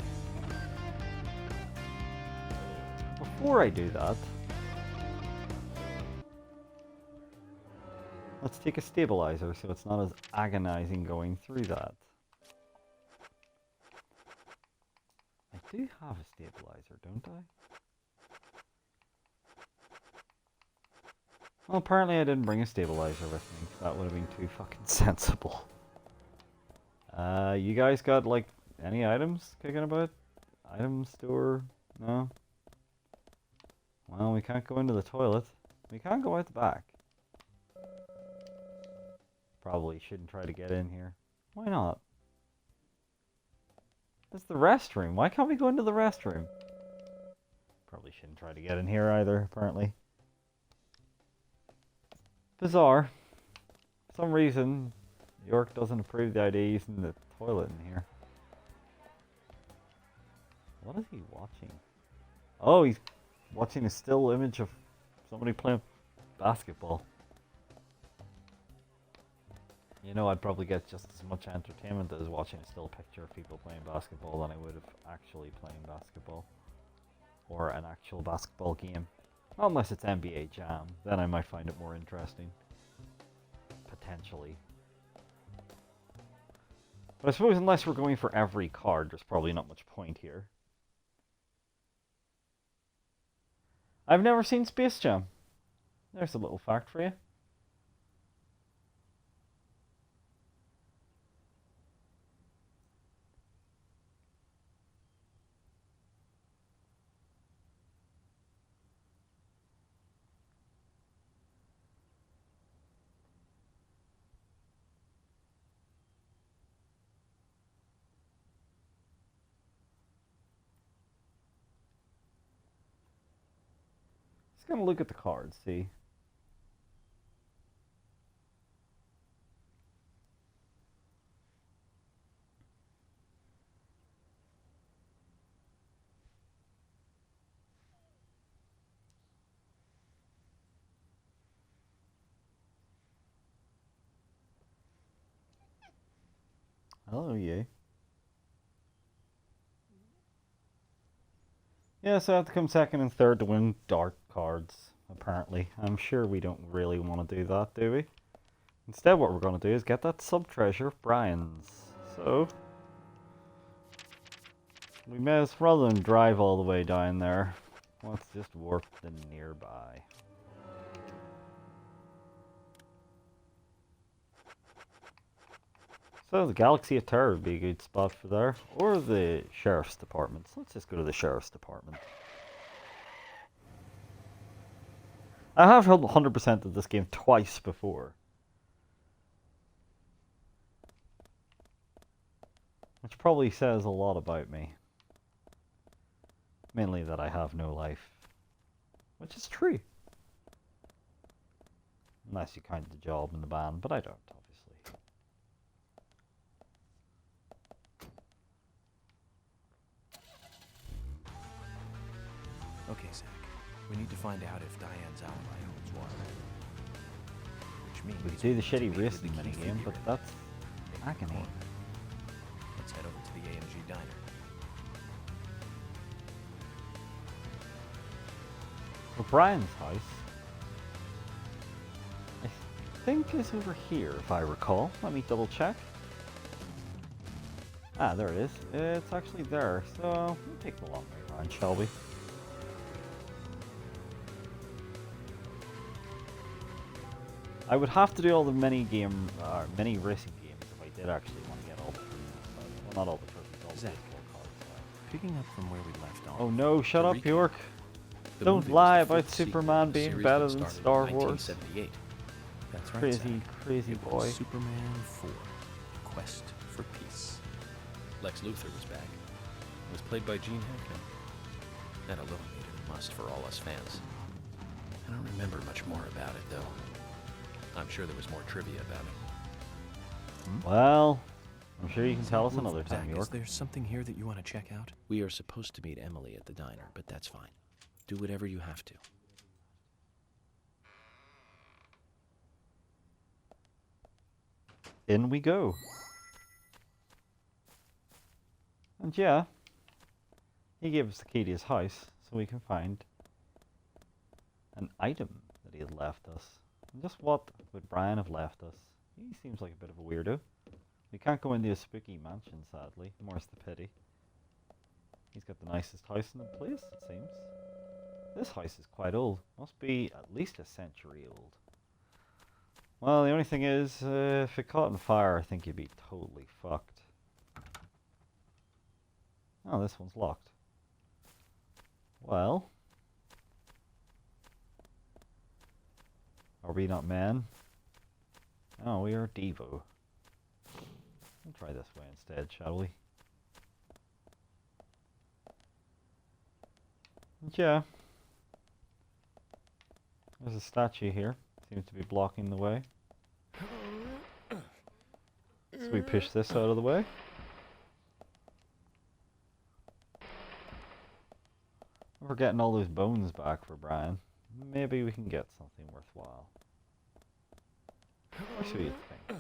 Before I do that, let's take a stabilizer so it's not as agonizing going through that. I do have a stabilizer, don't I? Well, apparently I didn't bring a stabilizer with me, 'cause that would have been too fucking sensible. You guys got, like, any items kicking about? Item store? No? Well, we can't go into the toilet. We can't go out the back. Probably shouldn't try to get in here. Why not? It's the restroom. Why can't we go into the restroom? Probably shouldn't try to get in here either, apparently. Bizarre. For some reason, York doesn't approve the idea of using the toilet in here. What is he watching? Oh, he's watching a still image of somebody playing basketball. You know, I'd probably get just as much entertainment as watching a still picture of people playing basketball than I would of actually playing basketball. Or an actual basketball game. Unless it's NBA Jam, then I might find it more interesting. Potentially. But I suppose unless we're going for every card, there's probably not much point here. I've never seen Space Jam. There's a little fact for you. Just gonna look at the cards, see. Hello, you. Yeah, so I have to come second and third to win dark cards, apparently. I'm sure we don't really want to do that, do we? Instead, what we're going to do is get that sub-treasure of Brian's. So, we may as, rather than drive all the way down there, let's just warp the nearby. So the Galaxy of Terror would be a good spot for there, or the Sheriff's Department. So let's just go to the Sheriff's Department. I have 100% of this game twice before. Which probably says a lot about me. Mainly that I have no life. Which is true. Unless you count the job and the band, but I don't, obviously. Okay, Zach. We need to find out if Diane's alibi holds water. Which means We do the shitty need to meet with racing the key minigame, figure but in that's the agony. corner. Let's head over to the AMG diner. For Brian's house, I think is over here, if I recall. Let me double check. Ah, there it is. It's actually there, so we'll take the long way around, shall we? I would have to do all the mini racing games if I did actually want to get all the trophies. Well, not all the trophies, all the Zach. baseball cards. Picking up from where we left off. Oh no, shut the up, recap. York. The Don't movie was lie the about fifth sequel Superman in a being series better that than started in Star Wars. 1978. That's right, Crazy, Zach. crazy It boy. was Superman 4, Quest for Peace. Lex Luthor was back. It was played by Gene Hackman. That alone made it a must for all us fans. I don't remember much more about it, though. I'm sure there was more trivia about it. Well, I'm sure you can tell us another time, Zach, is York. there something here that you want to check out? We are supposed to meet Emily at the diner, but that's fine. Do whatever you have to. In we go. And yeah, he gave us the key to his house so we can find an item that he had left us. And just what would Brian have left us? He seems like a bit of a weirdo. We can't go into his spooky mansion, sadly. More's the pity. He's got the nicest house in the place, it seems. This house is quite old. Must be at least a century old. Well, the only thing is, if it caught on fire, I think you'd be totally fucked. Oh, this one's locked. Well. Are we not men? Oh, we are Devo. We'll try this way instead, shall we? Yeah. There's a statue here. Seems to be blocking the way. So we push this out of the way. We're getting all those bones back for Brian. Maybe we can get something worthwhile. What should you think?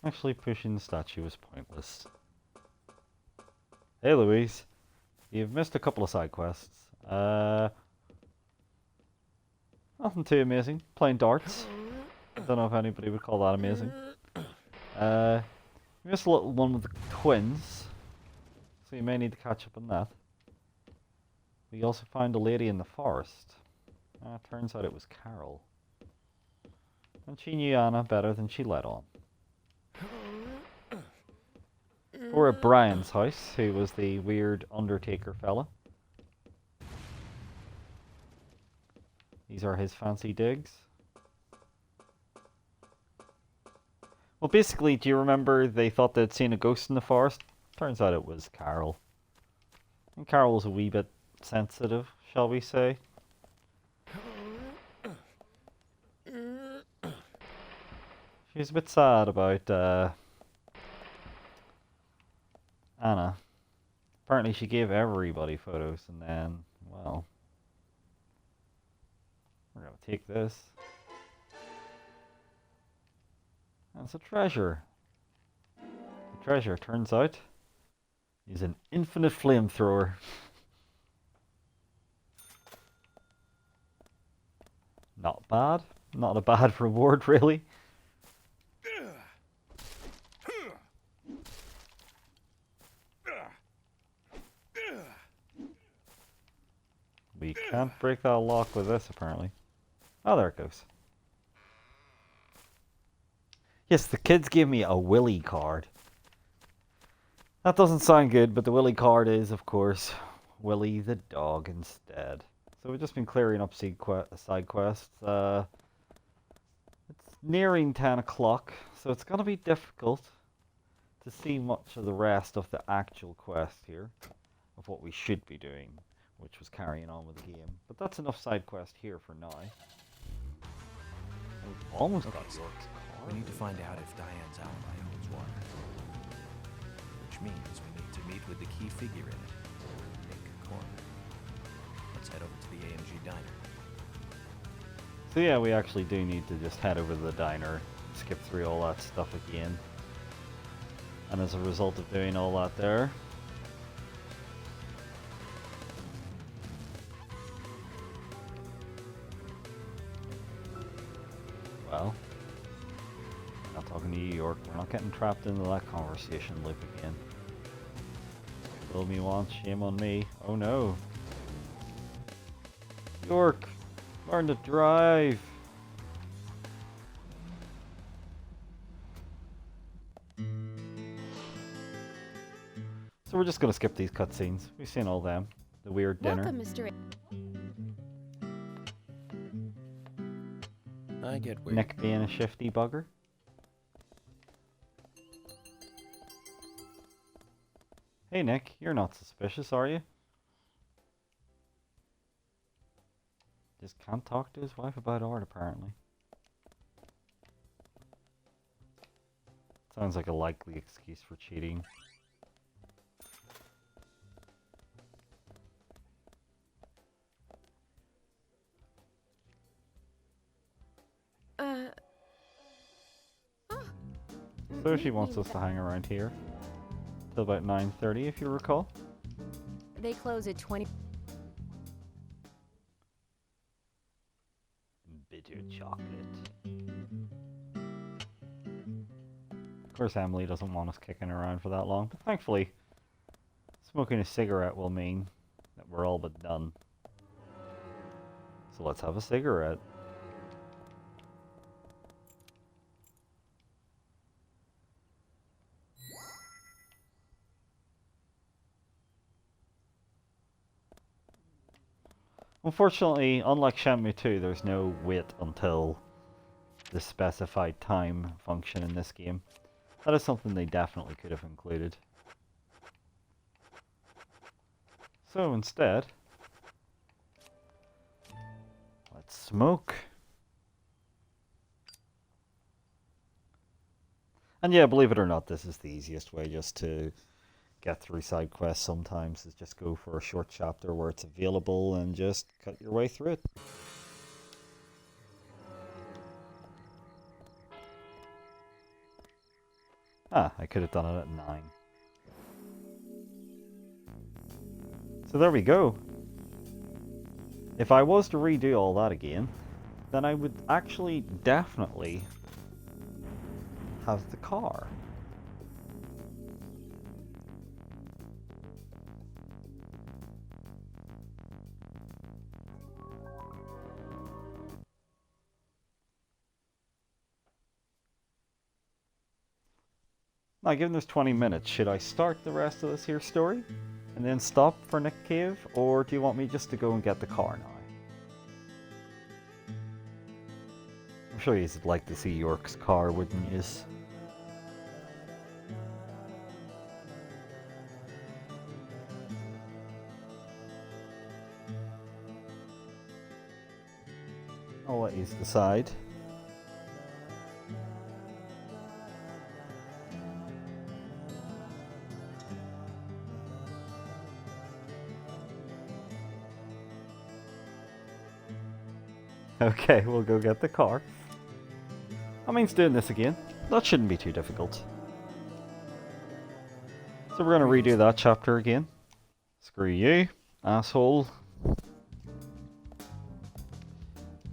Actually, pushing the statue was pointless. Hey, Louise. You've missed a couple of side quests. Nothing too amazing. Playing darts. I don't know if anybody would call that amazing. You missed a little one with the twins, so you may need to catch up on that. We also found a lady in the forest. Turns out it was Carol. And she knew Anna better than she let on. We're at Brian's house, who was the weird undertaker fella. These are his fancy digs. Well, basically, do you remember they thought they'd seen a ghost in the forest? Turns out it was Carol. And Carol was a wee bit sensitive, shall we say. She was a bit sad about Anna. Apparently she gave everybody photos and then, well, we're gonna take this. That's a treasure. The treasure, turns out, is an infinite flamethrower. Not bad. Not a bad reward, really. We can't break that lock with this, apparently. Oh, there it goes. Yes, the kids gave me a Willy card. That doesn't sound good, but the Willy card is, of course, Willy the dog instead. So we've just been clearing up side quests. It's nearing 10 o'clock, so it's going to be difficult to see much of the rest of the actual quest here, of what we should be doing, which was carrying on with the game. But that's enough side quest here for now. We've almost got York's card. We need to find out if Diane's alibi holds water. Which means we need to meet with the key figure in it, Nick Corner. Let's head over to the AMG diner. So yeah, we actually do need to just head over to the diner, skip through all that stuff again. And as a result of doing all that there, well, we're not talking to you, York. We're not getting trapped into that conversation loop again. Fool me once, shame on me. Oh no. York, learn to drive. So we're just gonna skip these cutscenes. We've seen all them. The weird dinner. Welcome, Mr. I get weird. Nick being a shifty bugger. Hey Nick, you're not suspicious, are you? Just can't talk to his wife about art, apparently. Sounds like a likely excuse for cheating. So she wants us to hang around here till about 9:30, if you recall. They close at 20. Bitter chocolate. Of course, Emily doesn't want us kicking around for that long, but thankfully, smoking a cigarette will mean that we're all but done. So let's have a cigarette. Unfortunately, unlike Shenmue 2, there's no wait until the specified time function in this game. That is something they definitely could have included. So instead, let's smoke. And yeah, believe it or not, this is the easiest way just to get through side quests sometimes, is just go for a short chapter where it's available and just cut your way through it. Ah, I could have done it at 9. So there we go. If I was to redo all that again, then I would actually definitely have the car. Now, given there's 20 minutes, should I start the rest of this here story and then stop for Nick Cave, or do you want me just to go and get the car now? I'm sure you'd like to see York's car, wouldn't you? I'll let you decide. Okay, we'll go get the car. That means doing this again. That shouldn't be too difficult. So we're going to redo that chapter again. Screw you, asshole.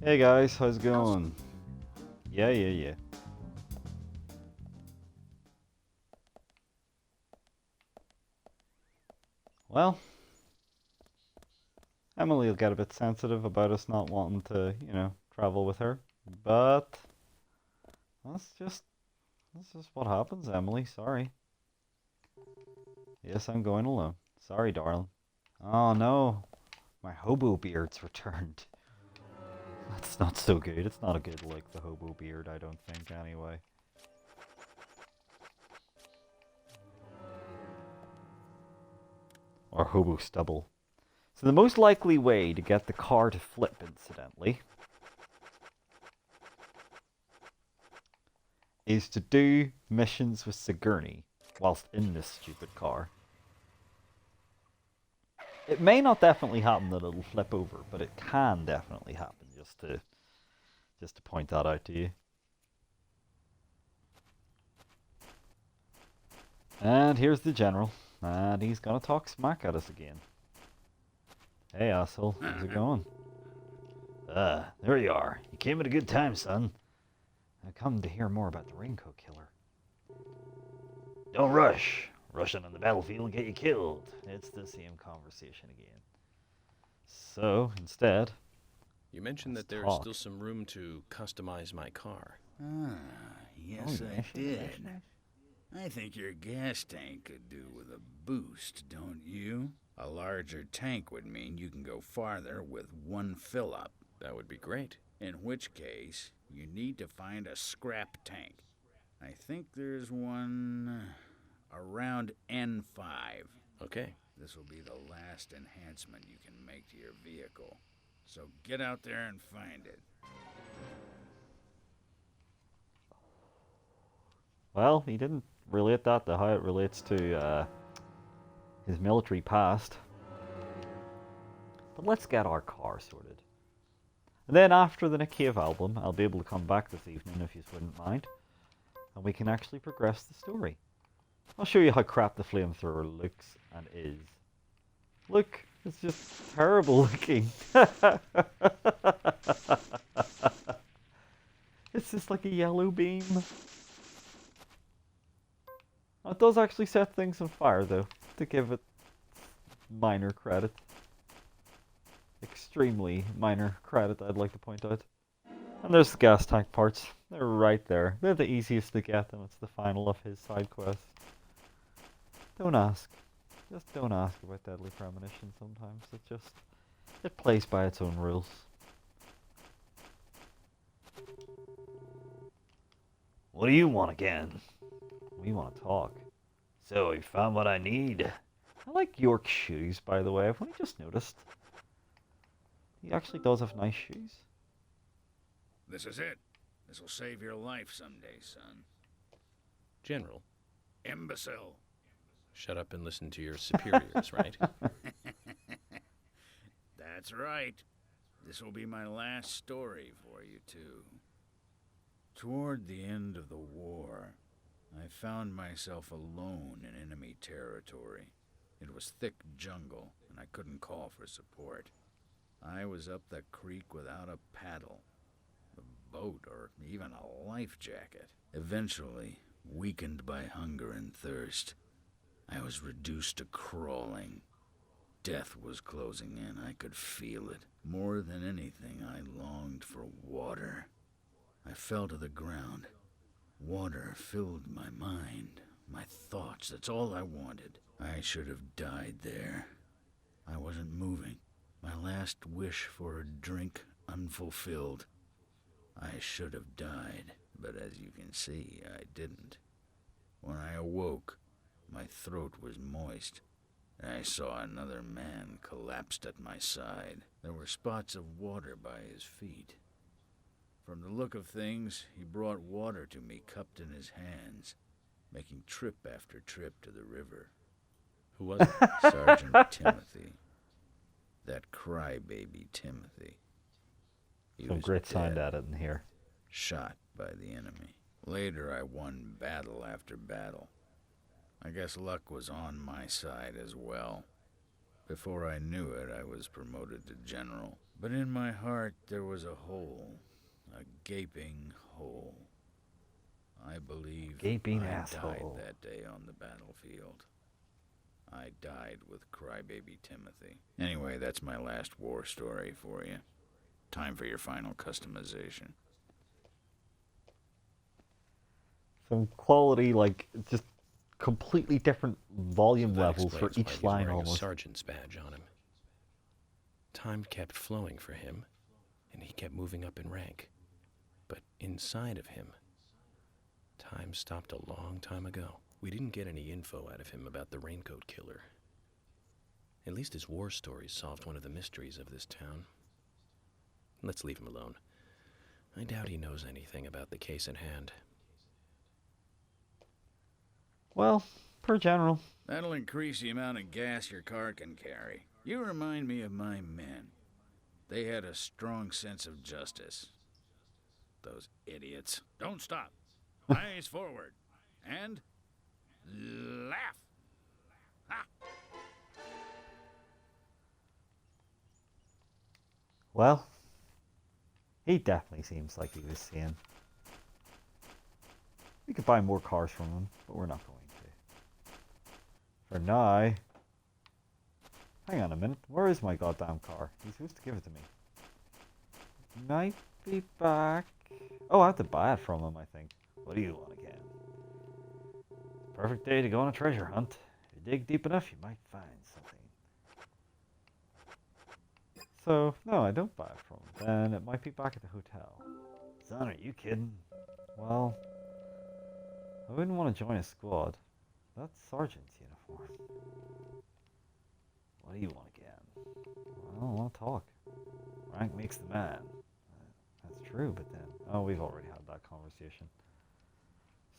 Hey guys, how's it going? Yeah. Well, Emily will get a bit sensitive about us not wanting to, you know, travel with her. But that's just what happens, Emily. Sorry. Yes, I'm going alone. Sorry, darling. Oh no, my hobo beard's returned. That's not so good. It's not a good look, the hobo beard, I don't think, anyway. Or hobo stubble. So the most likely way to get the car to flip, incidentally, is to do missions with Sigourney whilst in this stupid car. It may not definitely happen that it'll flip over, but it can definitely happen, just to point that out to you. And here's the general, and he's gonna talk smack at us again. Hey, asshole, how's it going? There you are. You came at a good time, son. I come to hear more about the Raincoat Killer. Don't rush. Rushing on the battlefield will get you killed. It's the same conversation again. So, instead... You mentioned that there's still some room to customize my car. Yes, I did. I think your gas tank could do with a boost, don't you? A larger tank would mean you can go farther with one fill-up. That would be great. In which case, you need to find a scrap tank. I think there's one around N5. Okay. This will be the last enhancement you can make to your vehicle. So get out there and find it. Well, he didn't relate that to how it relates to his military past. But let's get our car sorted. And then after the Nick Cave album, I'll be able to come back this evening if you wouldn't mind. And we can actually progress the story. I'll show you how crap the flamethrower looks and is. Look, it's just terrible looking. It's just like a yellow beam. It does actually set things on fire, though, to give it minor credit. Extremely minor credit, I'd like to point out. And there's the gas tank parts. They're right there. They're the easiest to get, and it's the final of his side quest. Don't ask. Just don't ask about Deadly Premonition sometimes. It plays by its own rules. What do you want again? We want to talk. So, you found what I need. I like York's shoes, by the way. I've only just noticed. He actually does have nice shoes. This is it. This will save your life someday, son. General. Imbecile. Shut up and listen to your superiors, right? That's right. This will be my last story for you two. Toward the end of the war, I found myself alone in enemy territory. It was thick jungle, and I couldn't call for support. I was up the creek without a paddle, a boat, or even a life jacket. Eventually, weakened by hunger and thirst, I was reduced to crawling. Death was closing in. I could feel it. More than anything, I longed for water. I fell to the ground. Water filled my mind, my thoughts. That's all I wanted. I should have died there. I wasn't moving. My last wish for a drink unfulfilled. I should have died, but as you can see, I didn't. When I awoke, my throat was moist. I saw another man collapsed at my side. There were spots of water by his feet. From the look of things, he brought water to me cupped in his hands, making trip after trip to the river. Who was it? Sergeant Timothy. That crybaby Timothy. He Some was great sound dead, edit in here. shot by the enemy. Later, I won battle after battle. I guess luck was on my side as well. Before I knew it, I was promoted to general. But in my heart, there was a hole. A gaping hole. I believe Gaping I asshole. died that day on the battlefield. I died with crybaby Timothy. Anyway, that's my last war story for you. Time for your final customization. Some quality, like, just completely different volume That levels for explains why each he's line wearing a almost. sergeant's badge on him. Time kept flowing for him, and he kept moving up in rank. But inside of him, time stopped a long time ago. We didn't get any info out of him about the Raincoat Killer. At least his war stories solved one of the mysteries of this town. Let's leave him alone. I doubt he knows anything about the case at hand. Well, per general. That'll increase the amount of gas your car can carry. You remind me of my men. They had a strong sense of justice. Those idiots. Don't stop. Eyes forward. And laugh. Ha! Well, he definitely seems like he was seeing. We could buy more cars from him, but we're not going to. For now... Hang on a minute. Where is my goddamn car? He's supposed to give it to me. Might be back. Oh, I have to buy it from him, I think. What do you want again? Perfect day to go on a treasure hunt. If you dig deep enough, you might find something. So, no, I don't buy it from him. Then it might be back at the hotel. Son, are you kidding? Well, I wouldn't want to join a squad. That's sergeant's uniform. What do you want again? Well, I want to talk. Rank makes the man. That's true, but then... Oh, we've already had that conversation.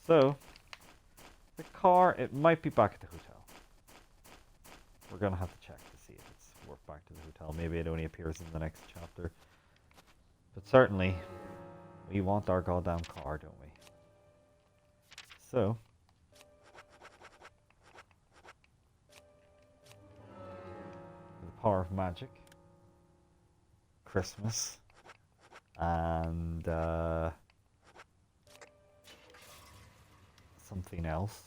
So, the car, it might be back at the hotel. We're going to have to check to see if it's worth back to the hotel. Maybe it only appears in the next chapter. But certainly, we want our goddamn car, don't we? So... the power of magic. Christmas. And something else.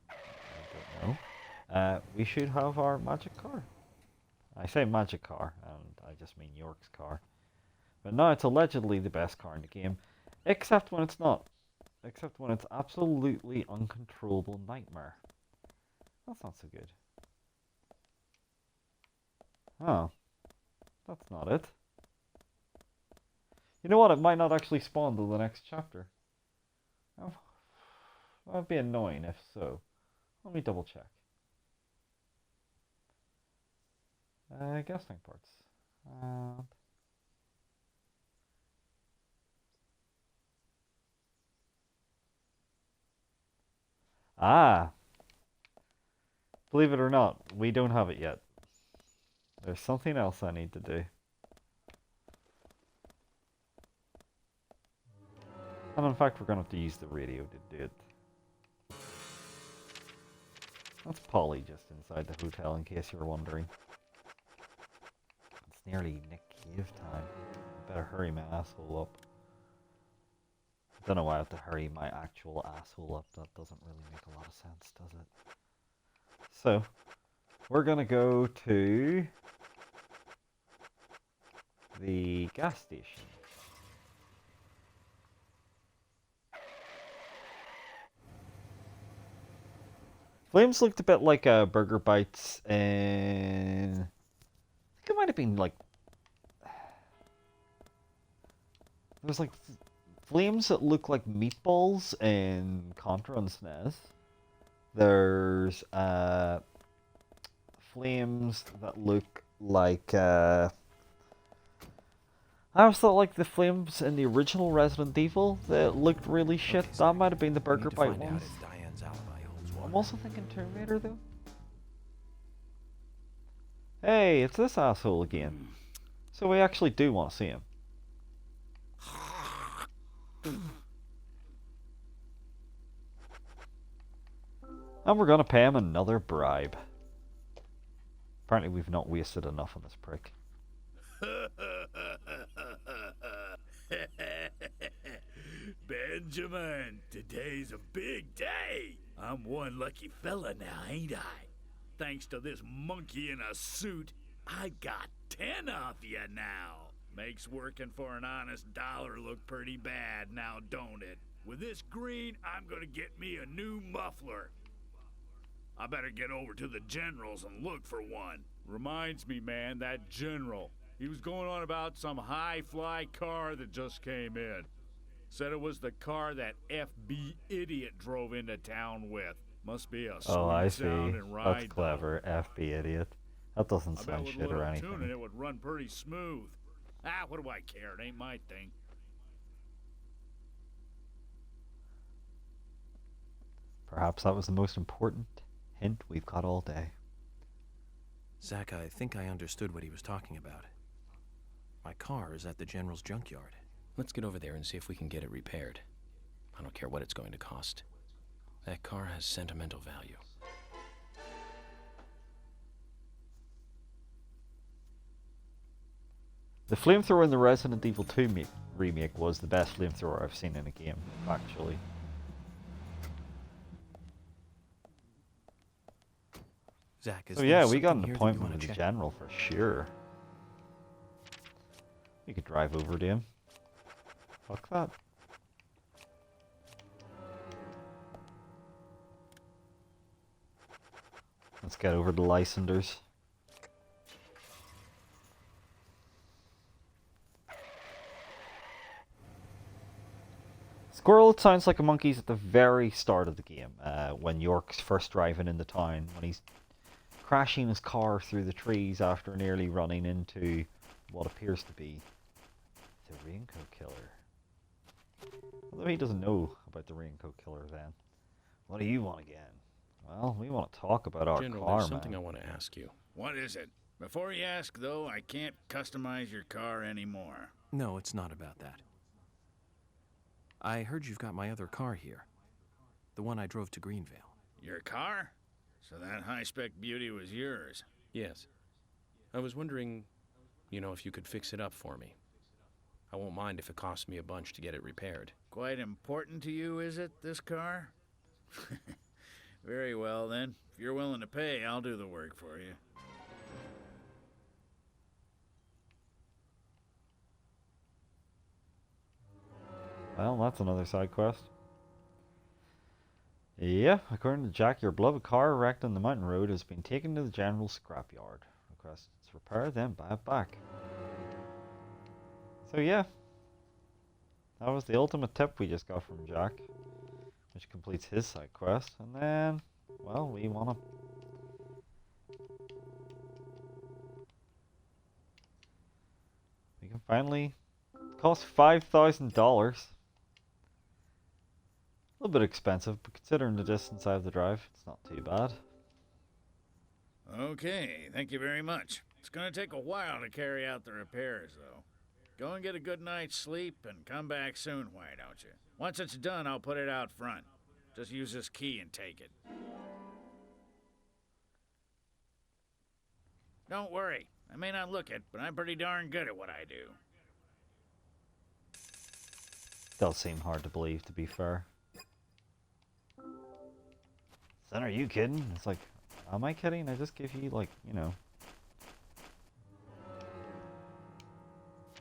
I don't know. We should have our magic car. I say magic car, and I just mean York's car. But now it's allegedly the best car in the game, except when it's not. Except when it's absolutely uncontrollable nightmare. That's not so good. Oh. That's not it. You know what? It might not actually spawn till the next chapter. Oh, that'd be annoying if so. Let me double check. Guessing parts. Ah! Believe it or not, we don't have it yet. There's something else I need to do. And in fact, we're going to have to use the radio to do it. That's Polly just inside the hotel, in case you were wondering. It's nearly Nick Cave time. I better hurry my asshole up. I don't know why I have to hurry my actual asshole up. That doesn't really make a lot of sense, does it? So, we're gonna go to the gas station. Flames looked a bit like Burger Bites, and I think it might have been like there was like flames that look like meatballs in Contra and SNES. There's flames that look like I always thought like the flames in the original Resident Evil that looked really shit. Okay, That might have been the We Burger need to Bite find out ones. if Diane's alibi holds water. I'm also thinking Terminator though. Hey, it's this asshole again. So we actually do want to see him. And we're gonna pay him another bribe. Apparently we've not wasted enough on this prick. Benjamin, today's a big day. I'm one lucky fella now, ain't I? Thanks to this monkey in a suit, I got 10 off you now. Makes working for an honest dollar look pretty bad now, don't it? With this green, I'm gonna get me a new muffler. I better get over to the General's and look for one. Reminds me, man, that General. He was going on about some high-fly car that just came in. Said it was the car that FB idiot drove into town with. Must be a Oh, I sweet see. sounding ride. That's clever. FB idiot. That doesn't I bet sound with a shit or little tuning anything. it would run pretty smooth. Ah, what do I care? It ain't my thing. Perhaps that was the most important hint we've got all day. Zach, I think I understood what he was talking about. My car is at the General's junkyard. Let's get over there and see if we can get it repaired. I don't care what it's going to cost. That car has sentimental value. The flamethrower in the Resident Evil 2 remake was the best flamethrower I've seen in a game, actually. Zach, is So there yeah, we got something an here that you appointment wanna with the check? General for sure. We could drive over to him. Fuck that. Let's get over to Lysanders. Squirrel, it sounds like a monkey's at the very start of the game, when York's first driving into town, when he's crashing his car through the trees after nearly running into what appears to be the Raincoat Killer. Although he doesn't know about the Raincoat Killer then. What do you want again? Well, we want to talk about our General, car, there's something man. I want to ask you. What is it? Before you ask, though, I can't customize your car anymore. No, it's not about that. I heard you've got my other car here. The one I drove to Greenvale. Your car? So that high-spec beauty was yours. Yes. I was wondering, if you could fix it up for me. I won't mind if it costs me a bunch to get it repaired. Quite important to you, is it, this car? Very well, then. If you're willing to pay, I'll do the work for you. Well, that's another side quest. Yeah, according to Jack, your beloved car wrecked on the mountain road has been taken to the general scrapyard. Request its repair, then buy it back. So yeah, that was the ultimate tip we just got from Jack, which completes his side quest. And then, well, we want we can finally cost $5,000. A little bit expensive, but considering the distance I have to drive, it's not too bad. Okay, thank you very much. It's gonna take a while to carry out the repairs, though. Go and get a good night's sleep and come back soon, why don't you? Once it's done, I'll put it out front. Just use this key and take it. Don't worry. I may not look it, but I'm pretty darn good at what I do. Does seem hard to believe, to be fair. Son, are you kidding? It's like, am I kidding? I just give you, like, you know,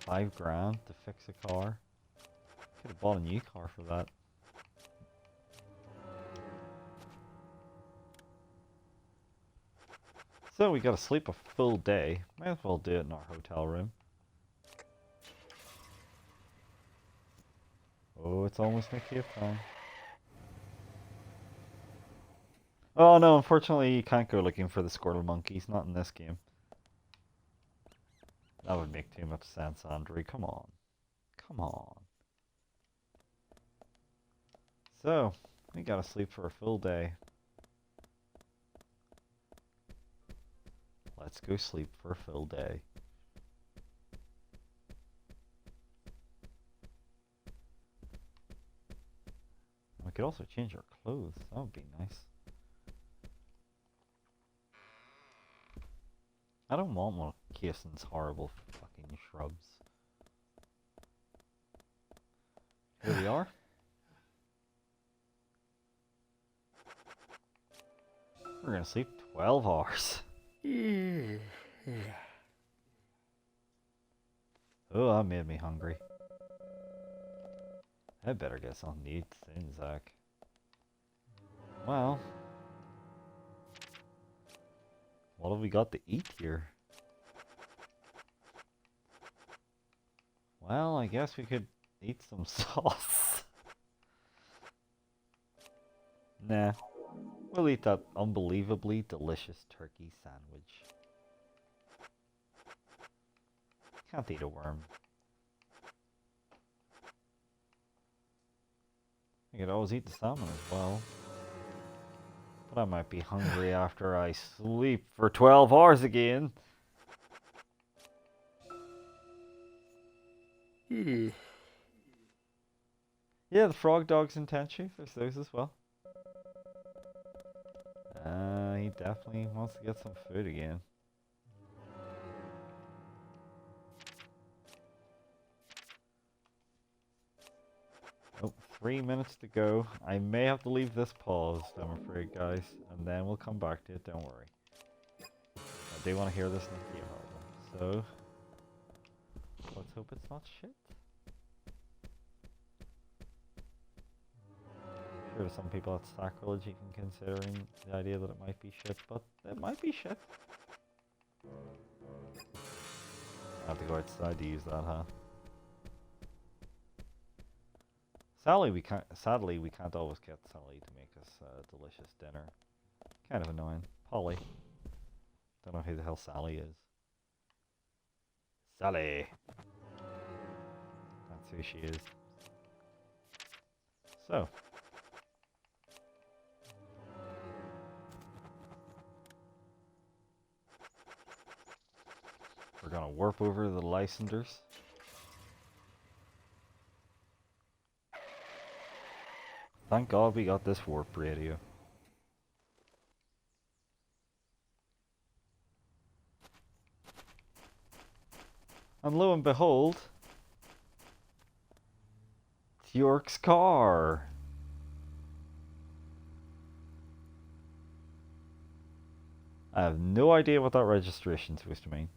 $5,000 to fix a car. Could have bought a new car for that. So we gotta sleep a full day. Might as well do it in our hotel room. Oh, it's almost cave time. Oh no, unfortunately you can't go looking for the squirtle monkeys, not in this game. That would make too much sense, Andre. Come on. Come on. So, we gotta sleep for a full day. Let's go sleep for a full day. We could also change our clothes. That would be nice. I don't want one of Kirsten's horrible fucking shrubs. Here we are. We're gonna sleep 12 hours. Oh, that made me hungry. I better get something to eat soon, Zach. Well, what have we got to eat here? Well, I guess we could eat some sauce. Nah. We'll eat that unbelievably delicious turkey sandwich. Can't eat a worm. I could always eat the salmon as well. But I might be hungry after I sleep for 12 hours again. Yeah, the frog dog's in Tenchu. There's those as well. He definitely wants to get some food again. Oh, 3 minutes to go. I may have to leave this paused, I'm afraid, guys. And then we'll come back to it, don't worry. I do want to hear this in the game album. So, let's hope it's not shit. Sure, some people it's sacrilege even considering the idea that it might be shit, but it might be shit. I have to go outside to use that, huh? Sadly, we can't always get Sally to make us a delicious dinner. Kind of annoying. Polly. Don't know who the hell Sally is. Sally! That's who she is. So. We're gonna warp over to the licensers. Thank God we got this warp radio. And lo and behold, it's York's car. I have no idea what that registration's supposed to mean.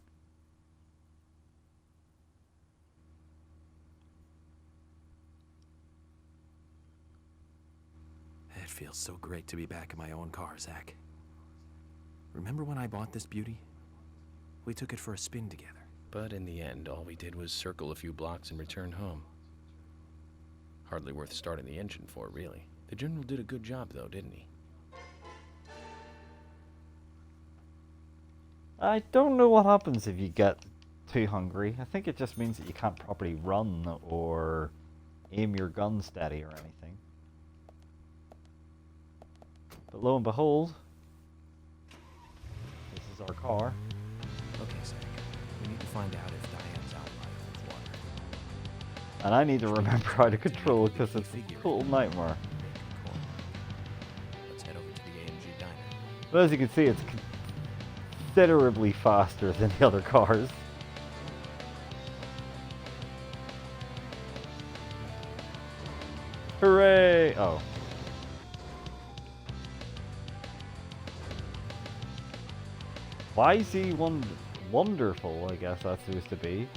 It feels so great to be back in my own car, Zach. Remember when I bought this beauty? We took it for a spin together. But in the end, all we did was circle a few blocks and return home. Hardly worth starting the engine for, really. The General did a good job, though, didn't he? I don't know what happens if you get too hungry. I think it just means that you can't properly run or aim your gun steady or anything. But lo and behold, this is our car. Okay, Zach. We need to find out if Diane's outline holds water. And I need to remember how to control it because it's a total nightmare. Let's head over to the AMG diner. But as you can see, it's considerably faster than the other cars. Hooray! Oh. Wisey wonderful, I guess that's supposed to be.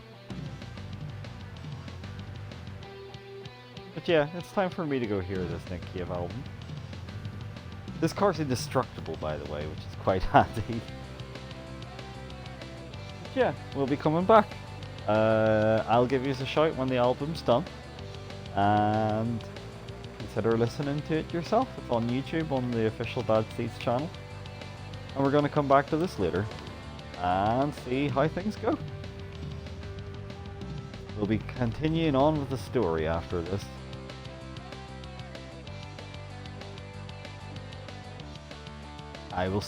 But yeah, it's time for me to go hear this Nick Cave album. This car's indestructible, by the way, which is quite handy. But yeah, we'll be coming back. I'll give you a shout when the album's done. And consider listening to it yourself. It's on YouTube on the official Bad Seeds channel. And we're going to come back to this later and see how things go. We'll be continuing on with the story after this. I will